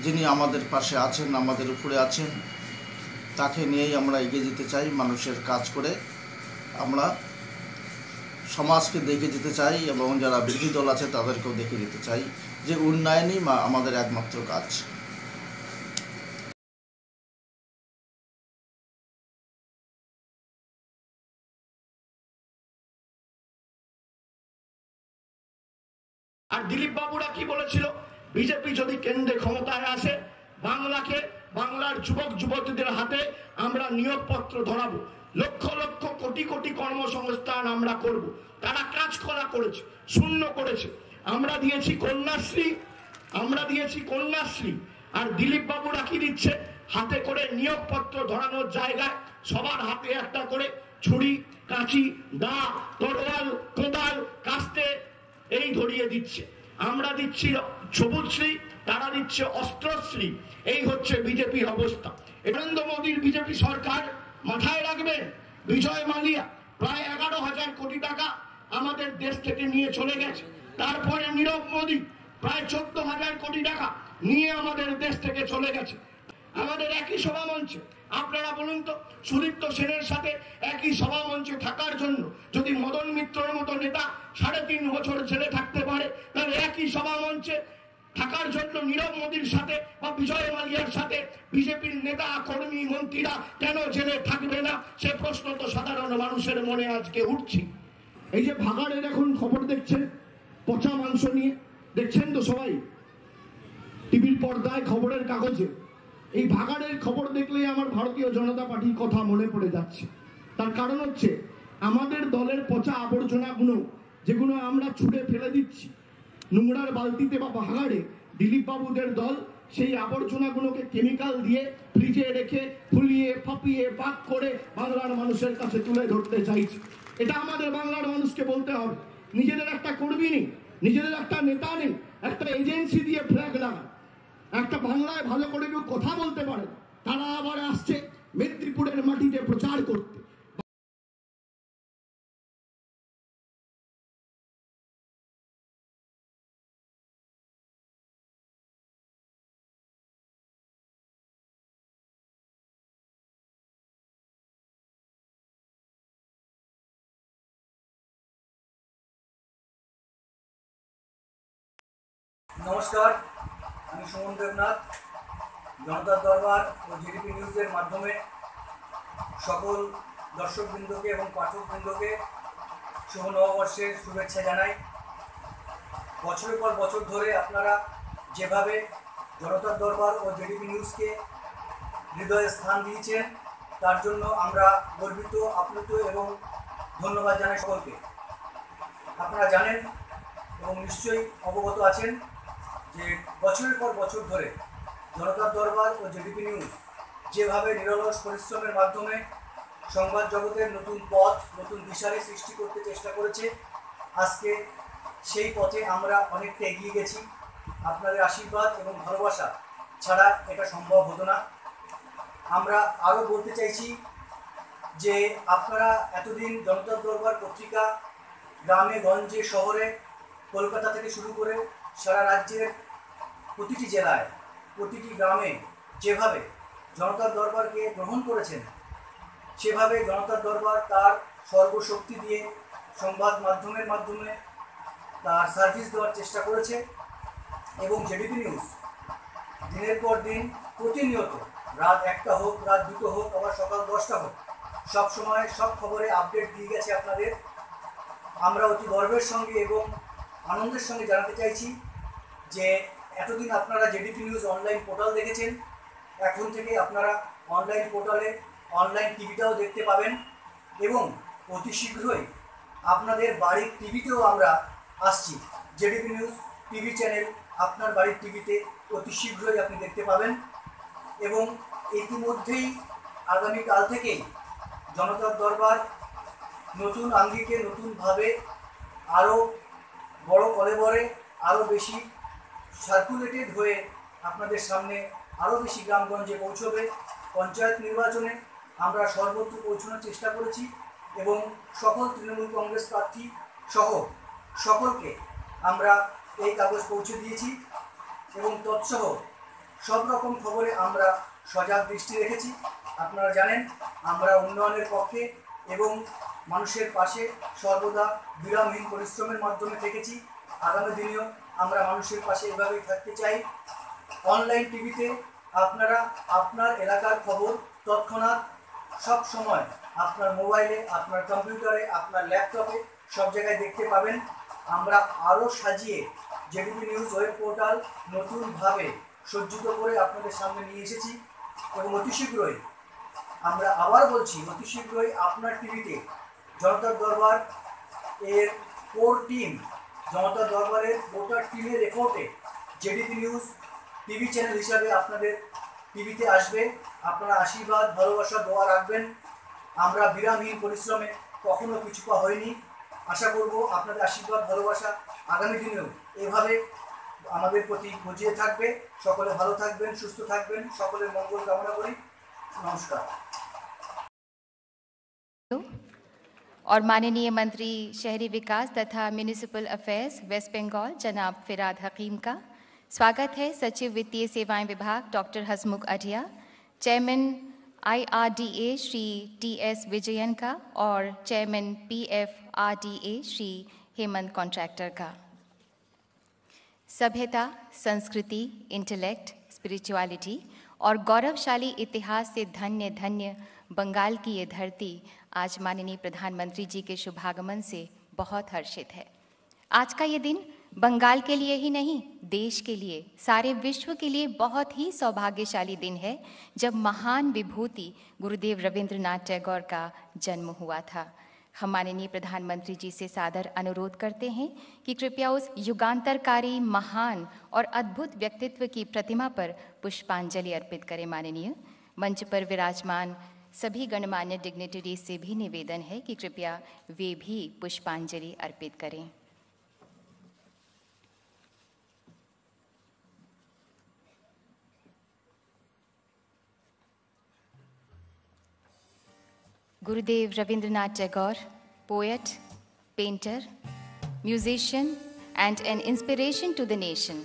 Speaker 12: যিনি আমাদের পাশে আছেন, আমাদের উপরে আছেন, তাকে নিয়েই আমরা এগিয়ে যেতে চাই। মানুষের কাজ করে আমরা সমাজকে দেখে যেতে চাই এবং যারা বিরোধী দল আছে তাদেরকেও দেখে যেতে চাই যে উন্নয়নই আমাদের একমাত্র কাজ।
Speaker 13: আর দিলীপ বাবুরা কি বলেছিল, বিজেপি যদি কেন্দ্রে ক্ষমতায় আসে বাংলাকে, বাংলার যুবক যুবতীদের হাতে আমরা নিয়োগপত্র ধরাবো, লক্ষ লক্ষ কোটি কোটি কর্মসংস্থান আমরা করব। তারা কাজ করেছে, শূন্য করেছে। আমরা দিয়েছি কন্যাশ্রী, আর দিলীপ বাবুরা কি দিচ্ছে, হাতে করে নিয়োগপত্র ধরানোর জায়গায় সবার হাতে একটা করে ছুরি, কাঁচি, দা, তরোয়াল, কোদাল, কাস্তে এই ধরিয়ে দিচ্ছে। আমরা দিচ্ছি সবুজশ্রী, তারা দিচ্ছে অস্ত্রশ্রী। এই হচ্ছে বিজেপির অবস্থা। নরেন্দ্র মোদীর বিজেপি সরকার, মাথায় রাখবেন, বিজয় মালিয়া প্রায় 11,000 কোটি টাকা আমাদের দেশ থেকে নিয়ে চলে গেছে। তারপরে নীরব মোদী প্রায় 14,000 কোটি টাকা নিয়ে আমাদের দেশ থেকে চলে গেছে। আমাদের একই সভামঞ্চে, আপনারা বলুন তো, সুদীপ্ত সেনের সাথে একই সভামঞ্চে থাকার জন্য যদি মদন মিত্রের মতো নেতা 3.5 বছর জেলে থাকতে পারে, তাহলে একই সভামঞ্চে থাকার জন্য নীরব মোদীর সাথে বা বিজয় মালিয়ার সাথে বিজেপির নেতা, কর্মী, মন্ত্রীরা কেন জেলে থাকবে না, সে প্রশ্ন তো সাধারণ মানুষের মনে আজকে উঠছে। এই যে ভাগাড়ের এখন খবর দেখছেন, পচা মাংস নিয়ে দেখছেন তো সবাই টিভির পর্দায়, খবরের কাগজে। এই ভাগাড়ের খবর দেখলেই আমার ভারতীয় জনতা পার্টির কথা মনে পড়ে যাচ্ছে। তার কারণ হচ্ছে আমাদের দলের পচা আবর্জনাগুলো যেগুলো আমরা ছুঁড়ে ফেলে দিচ্ছি নোংরার বালতিতে বা ভাগাড়ে, দিলীপ বাবুদের দল সেই আবর্জনাগুলোকে কেমিক্যাল দিয়ে ফ্রিজে রেখে ফুলিয়ে ফাঁপিয়ে পাক করে বাংলার মানুষের কাছে তুলে ধরতে চাইছে। এটা আমাদের বাংলার মানুষকে বলতে হবে। নিজেদের একটা কর্মী নেই, নিজেদের একটা নেতা নেই, একটা এজেন্সি দিয়ে ফ্ল্যাগ লাগায়, একটা বাংলায় ভালো করে কেউ কথা বলতে পারে, তারা আবার আসছে মেদিনীপুরের মাটিতে প্রচার করতে।
Speaker 11: নমস্কার, আমি সুমন দেবনাথ। জনতার দরবার ও জিডিপি নিউজের মাধ্যমে সকল দর্শকবৃন্দকে এবং পাঠকবৃন্দকে শুভ নববর্ষের শুভেচ্ছা জানাই। বছরের পর বছর ধরে আপনারা যেভাবে জনতার দরবার ও জিডিপি নিউজকে হৃদয়ে স্থান দিয়েছেন, তার জন্য আমরা গর্বিত, আপ্লুত এবং ধন্যবাদ জানাই সকলকে। আপনারা জানেন এবং নিশ্চয়ই অবগত আছেন যে বছরের পর বছর ধরে জনতার দরবার ও জিডিপি নিউজ যেভাবে নিরলস পরিশ্রমের মাধ্যমে সংবাদ জগতের নতুন পথ, নতুন দিশারি সৃষ্টি করতে চেষ্টা করেছে, আজকে সেই পথে আমরা অনেকটা এগিয়ে গেছি। আপনাদের আশীর্বাদ এবং ভালোবাসা ছাড়া এটা সম্ভব হতো না। আমরা আরও বলতে চাইছি যে আপনারা এতদিন জনতার দরবার পত্রিকা গ্রামে গঞ্জে শহরে, কলকাতা থেকে শুরু করে সারা রাজ্যের প্রতিটি জেলায়, প্রতিটি গ্রামে যেভাবে জনতার দরবারকে গ্রহণ করেছেন, সেভাবে জনতার দরবার তার সর্বশক্তি দিয়ে সংবাদ মাধ্যমের মাধ্যমে তার সার্ভিস দেওয়ার চেষ্টা করেছে। এবং জিডিপি নিউজ দিনের পর দিন প্রতিনিয়ত রাত 1টা হোক, রাত 2টো হোক, আবার সকাল 10টা হোক, সব সময় সব খবরে আপডেট দিয়ে গেছে আপনাদের। আমরা অতি গর্বের সঙ্গে এবং আনন্দের সঙ্গে জানাতে চাইছি যে এতদিন আপনারা জিডিপি নিউজ অনলাইন পোর্টাল দেখেছেন, এখন থেকে আপনারা অনলাইন পোর্টালে অনলাইন টিভিটাও দেখতে পাবেন এবং অতি শীঘ্রই আপনাদের বাড়ির টিভিতেও আমরা আসছি। জিডিপি নিউজ টিভি চ্যানেল আপনার বাড়ির টিভিতে অতি শীঘ্রই আপনি দেখতে পাবেন। এবং ইতিমধ্যেই আগামীকাল থেকেই জনতার দরবার নতুন আঙ্গিকে, নতুনভাবে, আরও বড় কলেবরে, আরও বেশি সার্কুলেটেড হয়ে আপনাদের সামনে আরও বেশি গ্রামগঞ্জে পৌঁছবে। পঞ্চায়েত নির্বাচনে আমরা সর্বত্র পৌঁছানোর চেষ্টা করেছি এবং সকল তৃণমূল কংগ্রেস প্রার্থী সহ সকলকে আমরা এই কাগজ পৌঁছে দিয়েছি এবং তৎসহ সব রকম খবরে আমরা সজাগ দৃষ্টি রেখেছি। আপনারা জানেন আমরা উন্নয়নের পক্ষে এবং মানুষের পাশে সর্বদা বিরামহীন পরিশ্রমের মাধ্যমে থেকেছি। আগামী দিনেও আমরা মানুষের পাশে এভাবেই থাকতে চাই। অনলাইন টিভিতে আপনারা আপনার এলাকার খবর তৎক্ষণাৎ সব সময় আপনার মোবাইলে, আপনার কম্পিউটারে, আপনার ল্যাপটপে সব জায়গায় দেখতে পাবেন। আমরা আরও সাজিয়ে জেডিপি নিউজ ওয়েব পোর্টাল নতুনভাবে সজ্জিত করে আপনাদের সামনে নিয়ে এসেছি এবং অতি শীঘ্রই, আমরা আবার বলছি, অতি শীঘ্রই আপনার টিভিতে জনতার দরবার এর কোর টিম, জনতার দরবারের গোটা টিমের এফোর্টে জেডিপি নিউজ টিভি চ্যানেল হিসাবে আপনাদের টিভিতে আসবে। আপনারা আশীর্বাদ, ভালোবাসা, দোয়া রাখবেন। আমরা বিরামহীন পরিশ্রমে কখনো পিছুপা হইনি। আশা করব আপনাদের আশীর্বাদ, ভালোবাসা আগামী দিনেও এভাবে আমাদের প্রতি বুঝিয়ে থাকবে। সকলে ভালো থাকবেন, সুস্থ থাকবেন, সকলের মঙ্গল কামনা করি। নমস্কার।
Speaker 14: और माननीय मंत्री शहरी विकास तथा म्यूनिसिपल अफेयर्स वेस्ट बंगाल जनाब फिराद हकीम का स्वागत है। सचिव वित्तीय सेवाएं विभाग doctor Hasmukh Adhia, chairman IRDA Shri TS Vijayan का और चेयरमैन PFRDA श्री हेमंत कॉन्ट्रैक्टर का। सभ्यता, संस्कृति, इंटेलेक्ट, स्पिरिचुअलिटी और गौरवशाली इतिहास से धन्य धन्य बंगाल की ये धरती आज माननीय प्रधानमंत्री जी के शुभागमन से बहुत हर्षित है। आज का ये दिन बंगाल के लिए ही नहीं, देश के लिए, सारे विश्व के लिए बहुत ही सौभाग्यशाली दिन है, जब महान विभूति गुरुदेव रविंद्रनाथ टैगोर का जन्म हुआ था। हम माननीय प्रधानमंत्री जी से सादर अनुरोध करते हैं कि कृपया उस युगांतरकारी, महान और अद्भुत व्यक्तित्व की प्रतिमा पर पुष्पांजलि अर्पित करें। माननीय मंच पर विराजमान सभी गणमान्य डिग्निटरीज से भी निवेदन है कि कृपया वे भी पुष्पांजलि अर्पित करें। Gurudev Rabindranath Tagore, poet, painter, musician, and an inspiration to the nation.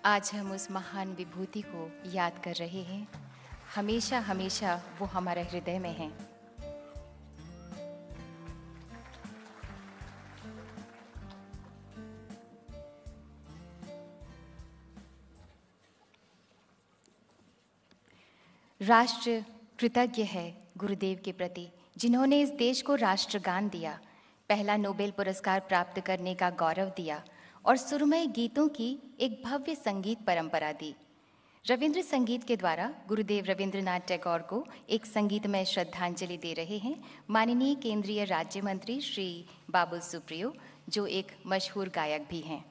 Speaker 14: आज हम उस महान विभूति को याद कर रहे हैं। हमेशा हमेशा वो हमारे हृदय में हैं। राष्ट्र कृतज्ञ है गुरुदेव के प्रति, जिन्होंने इस देश को राष्ट्रगान दिया, पहला नोबेल पुरस्कार प्राप्त करने का गौरव दिया और सुरमय गीतों की एक भव्य संगीत परंपरा दी। रविंद्र संगीत के द्वारा गुरुदेव रविंद्रनाथ टैगोर को एक संगीतमय श्रद्धांजलि दे रहे हैं माननीय केंद्रीय राज्य मंत्री श्री बाबुल सुप्रियो, जो एक मशहूर गायक भी हैं।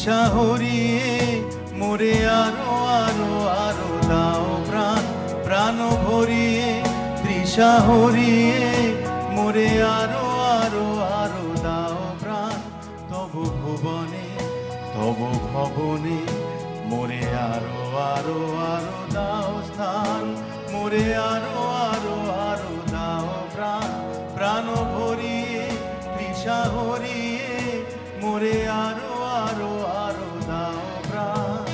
Speaker 15: তৃষা হরিয়ে মোরে আরো আরো আরো দাও প্রাণ প্রাণ ভরিয়ে তৃষা হরিয়ে মোরে আরো আরো আরো দাও প্রাণ তবু ভুবনে তবু ভবনে মোরে আরো আরো আরো দাও স্থান মোরে আরো আরো আরো দাও প্রাণ প্রাণ ভরিয়ে তৃষা হরিয়ে মোরে আরো আরো আরো দাও প্রাণ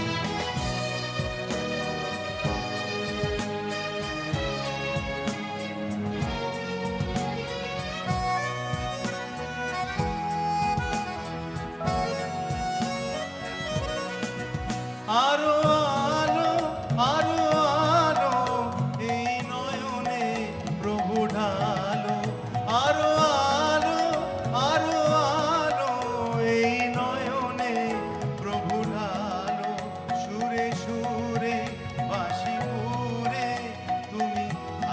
Speaker 15: আরো আলো আরো আলো এই নয়নে প্রভু ঢালো আরো আলো আরো আলো এই নয়নে প্রভু ঢালো সুরে সুরে বাঁশি পুরে তুমি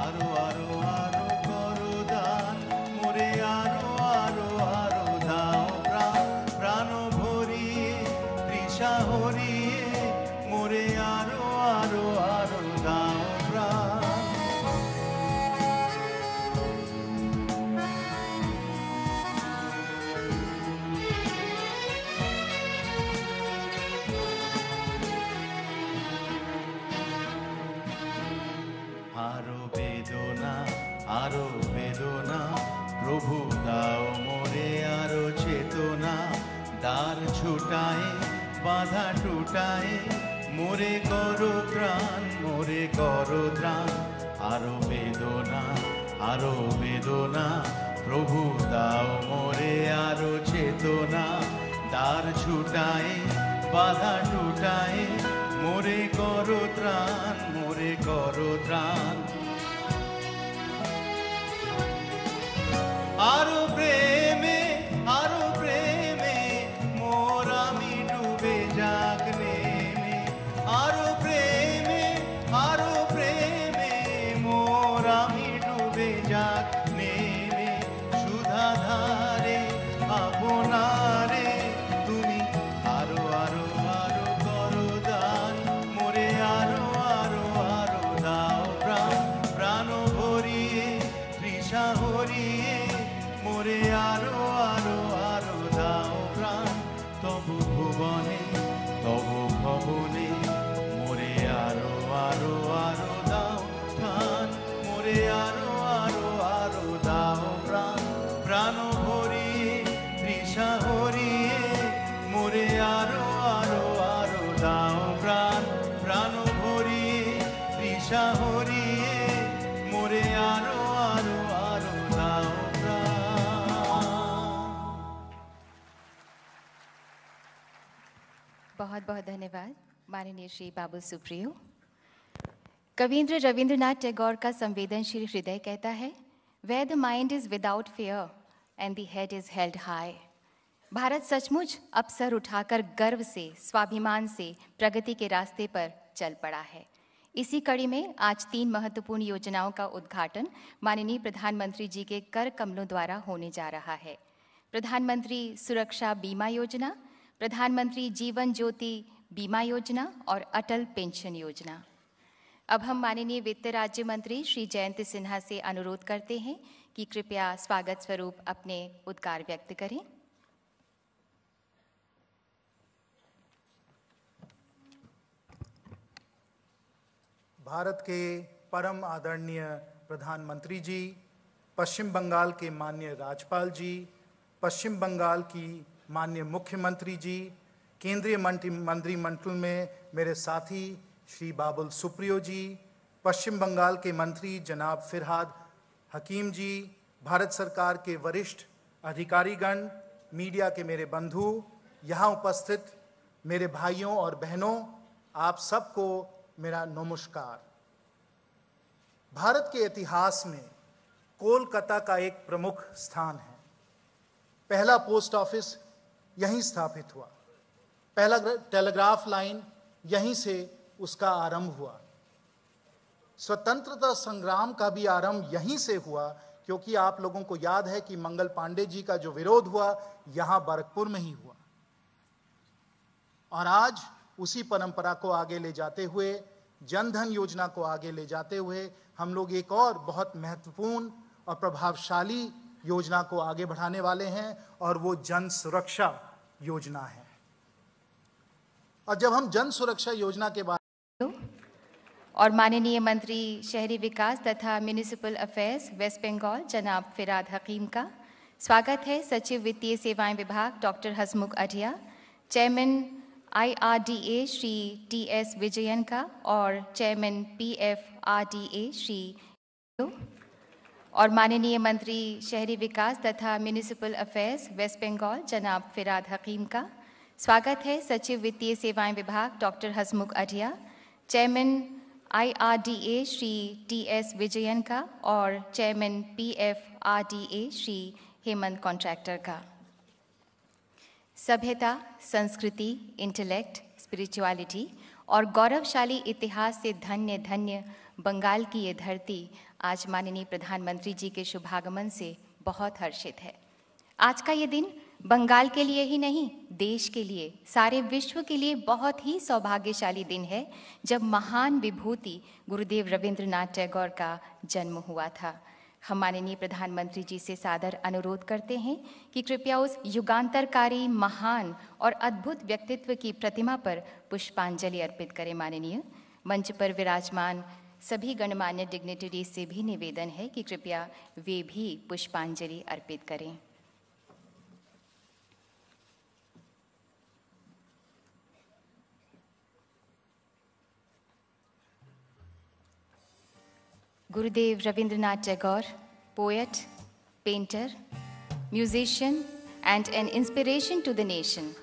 Speaker 15: আরো আরো আরো করো দান মোরে আরো আরো আরো দাও প্রাণ প্রাণ ভরিয়ে তৃষা হরিয়ে মোরে আরো আরো আরো দাও প্রাণ আরো বেদনা আরো বেদনা প্রভু দাও মোরে আরো চেতনা দ্বার ছুটায় বাধা টুটায় মোরে করো প্রাণ মোরে করো ত্রাণ আরো বেদনা প্রভু দাও মোরে আরো চেতনা দ্বার ছুটায় বাধা টুটায় মোরে করো ত্রাণ মোরে করো ত্রাণ আরো প্রেমে মোর আমি ডুবে যাক নেমে আরো প্রেমে মোর আমি ডুবে যাক নেমে সুধা ধারে আপনারে তুমি আরো আরো আরো করো দান মোরে আরো আরো আরো দাও প্রাণ প্রাণ ভরিয়ে তৃষা হরিয়ে মোরে আরো আরো আরো দাও প্রাণ তবু ভুবনে তবু ভবনে মোরে আরো আরো আরো দাও প্রাণ মোরে আরো আরো আরো দাও প্রাণ প্রাণ ভরিয়ে তৃষা হরিয়ে মোরে আরো আরো আরো দাও প্রাণ প্রাণ ভরিয়ে তৃষা হরিয়ে মোরে আরো আরো আরো দাও
Speaker 14: बहुत बहुत धन्यवाद माननीय श्री बाबुल सुप्रियो। कविंद्र रविंद्रनाथ टैगोर का संवेदनशील हृदय कहता है, where the mind is without fear and the head is held high. Bharat सचमुच अब सर उठाकर गर्व से स्वाभिमान से प्रगति के रास्ते पर चल पड़ा है। इसी कड़ी में आज 3 महत्वपूर्ण योजनाओं का उद्घाटन माननीय प्रधानमंत्री जी के कर कमलों द्वारा होने जा रहा है। प्रधानमंत्री सुरक्षा बीमा योजना, प्रधानमंत्री जीवन ज्योति बीमा योजना और अटल पेंशन योजना। अब हम माननीय वित्त राज्य मंत्री श्री जयंत सिन्हा से अनुरोध करते हैं कि कृपया स्वागत स्वरूप अपने उद्गार व्यक्त करें।
Speaker 16: भारत के परम आदरणीय प्रधानमंत्री जी, पश्चिम बंगाल के माननीय राज्यपाल जी, पश्चिम बंगाल की माननीय मुख्यमंत्री जी, केंद्रीय मंत्रिमंडल में मेरे साथी श्री बाबुल सुप्रियो जी, पश्चिम बंगाल के मंत्री जनाब फिरहाद हकीम जी, भारत सरकार के वरिष्ठ अधिकारीगण, मीडिया के मेरे बंधु, यहाँ उपस्थित मेरे भाइयों और बहनों, आप सबको मेरा नमस्कार। भारत के इतिहास में कोलकाता का एक प्रमुख स्थान है। पहला पोस्ट ऑफिस यहीं स्थापित हुआ, पहला टेलीग्राफ लाइन यहीं से उसका आरंभ हुआ। स्वतंत्रता संग्राम का भी आरंभ यहीं से हुआ, क्योंकि आप लोगों को याद है कि मंगल पांडे जी का जो विरोध हुआ यहाँ बैरकपुर में ही हुआ। और आज उसी परंपरा को आगे ले जाते हुए, जनधन योजना को आगे ले जाते हुए हम लोग एक और बहुत महत्वपूर्ण और प्रभावशाली योजना को आगे बढ़ाने वाले हैं, और वो जन सुरक्षा योजना है। और जब हम जन सुरक्षा योजना के बारे
Speaker 14: और माननीय मंत्री शहरी विकास तथा म्युनिसिपल अफेयर्स वेस्ट बंगाल जनाब फिराद हकीम का स्वागत है। सचिव वित्तीय सेवाएं विभाग doctor Hasmukh Adhia, chairman IRDA Shri TS Vijayan का और चेयरमैन PFRDA श्री और माननीय मंत्री शहरी विकास तथा म्युनिसिपल अफेयर्स वेस्ट बंगाल जनाब फिराद हकीम का स्वागत है। सचिव वित्तीय सेवाएं विभाग doctor Hasmukh Adhia, chairman IRDA Shri TS Vijayan का और चेयरमैन PFRDA श्री हेमंत कॉन्ट्रैक्टर का। सभ्यता, संस्कृति, इंटेलेक्ट, स्पिरिचुअलिटी और गौरवशाली इतिहास से धन्य धन्य बंगाल की ये धरती आज माननीय प्रधानमंत्री जी के शुभागमन से बहुत हर्षित है। आज का ये दिन बंगाल के लिए ही नहीं, देश के लिए, सारे विश्व के लिए बहुत ही सौभाग्यशाली दिन है, जब महान विभूति गुरुदेव रविंद्रनाथ टैगोर का जन्म हुआ था। हम माननीय प्रधानमंत्री जी से सादर अनुरोध करते हैं कि कृपया उस युगांतरकारी, महान और अद्भुत व्यक्तित्व की प्रतिमा पर पुष्पांजलि अर्पित करें। माननीय मंच पर विराजमान सभी गणमान्य डिग्निटरीज से भी निवेदन है कि कृपया वे भी पुष्पांजलि अर्पित करें। Gurudev Rabindranath Tagore, poet, painter, musician, and an inspiration to the nation.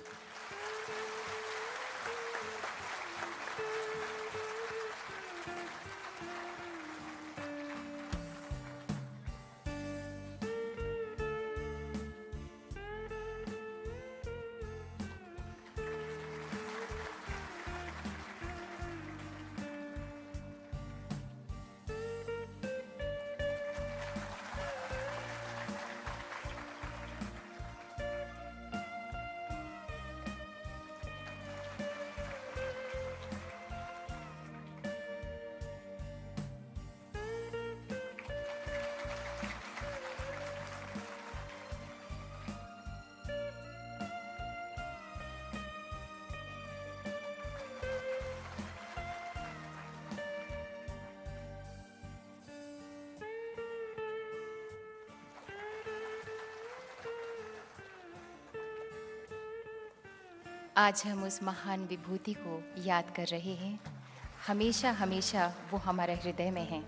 Speaker 14: आज हम उस महान विभूति को याद कर रहे हैं। हमेशा हमेशा वो हमारे हृदय में हैं।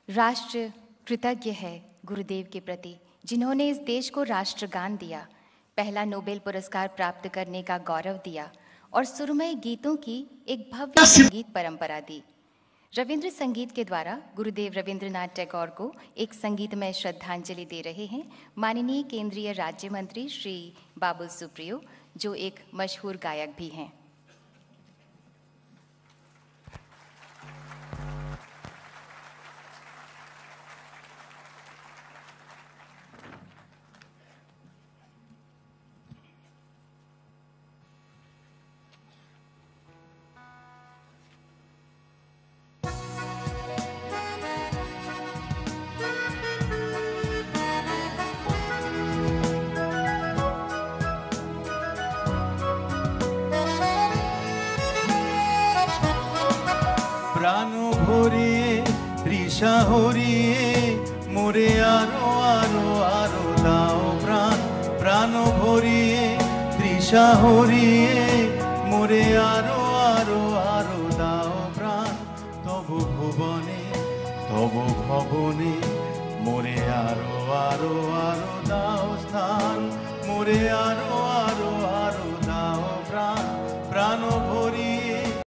Speaker 14: राष्ट्र कृतज्ञ है गुरुदेव के प्रति, जिन्होंने इस देश को राष्ट्रगान दिया, पहला नोबेल पुरस्कार प्राप्त करने का गौरव दिया और सुरमय गीतों की एक भव्य संगीत परंपरा दी। रविंद्र संगीत के द्वारा गुरुदेव रविंद्रनाथ टैगोर को एक संगीतमय श्रद्धांजलि दे रहे हैं माननीय केंद्रीय राज्य मंत्री श्री बाबुल सुप्रियो, जो एक मशहूर गायक भी हैं।
Speaker 15: প্রাণ ভরিয়ে তৃষা হরিয়ে মোরে আরো আরো আরো দাও প্রাণ প্রাণ ভরিয়ে তৃষা হরিয়ে মোরে আরো আরো আরো দাও প্রাণ তবু ভুবনে তবু ভবনে মোরে আরো আরো আরো দাও স্থান মোরে আরো আরো আরো দাও প্রাণ প্রাণ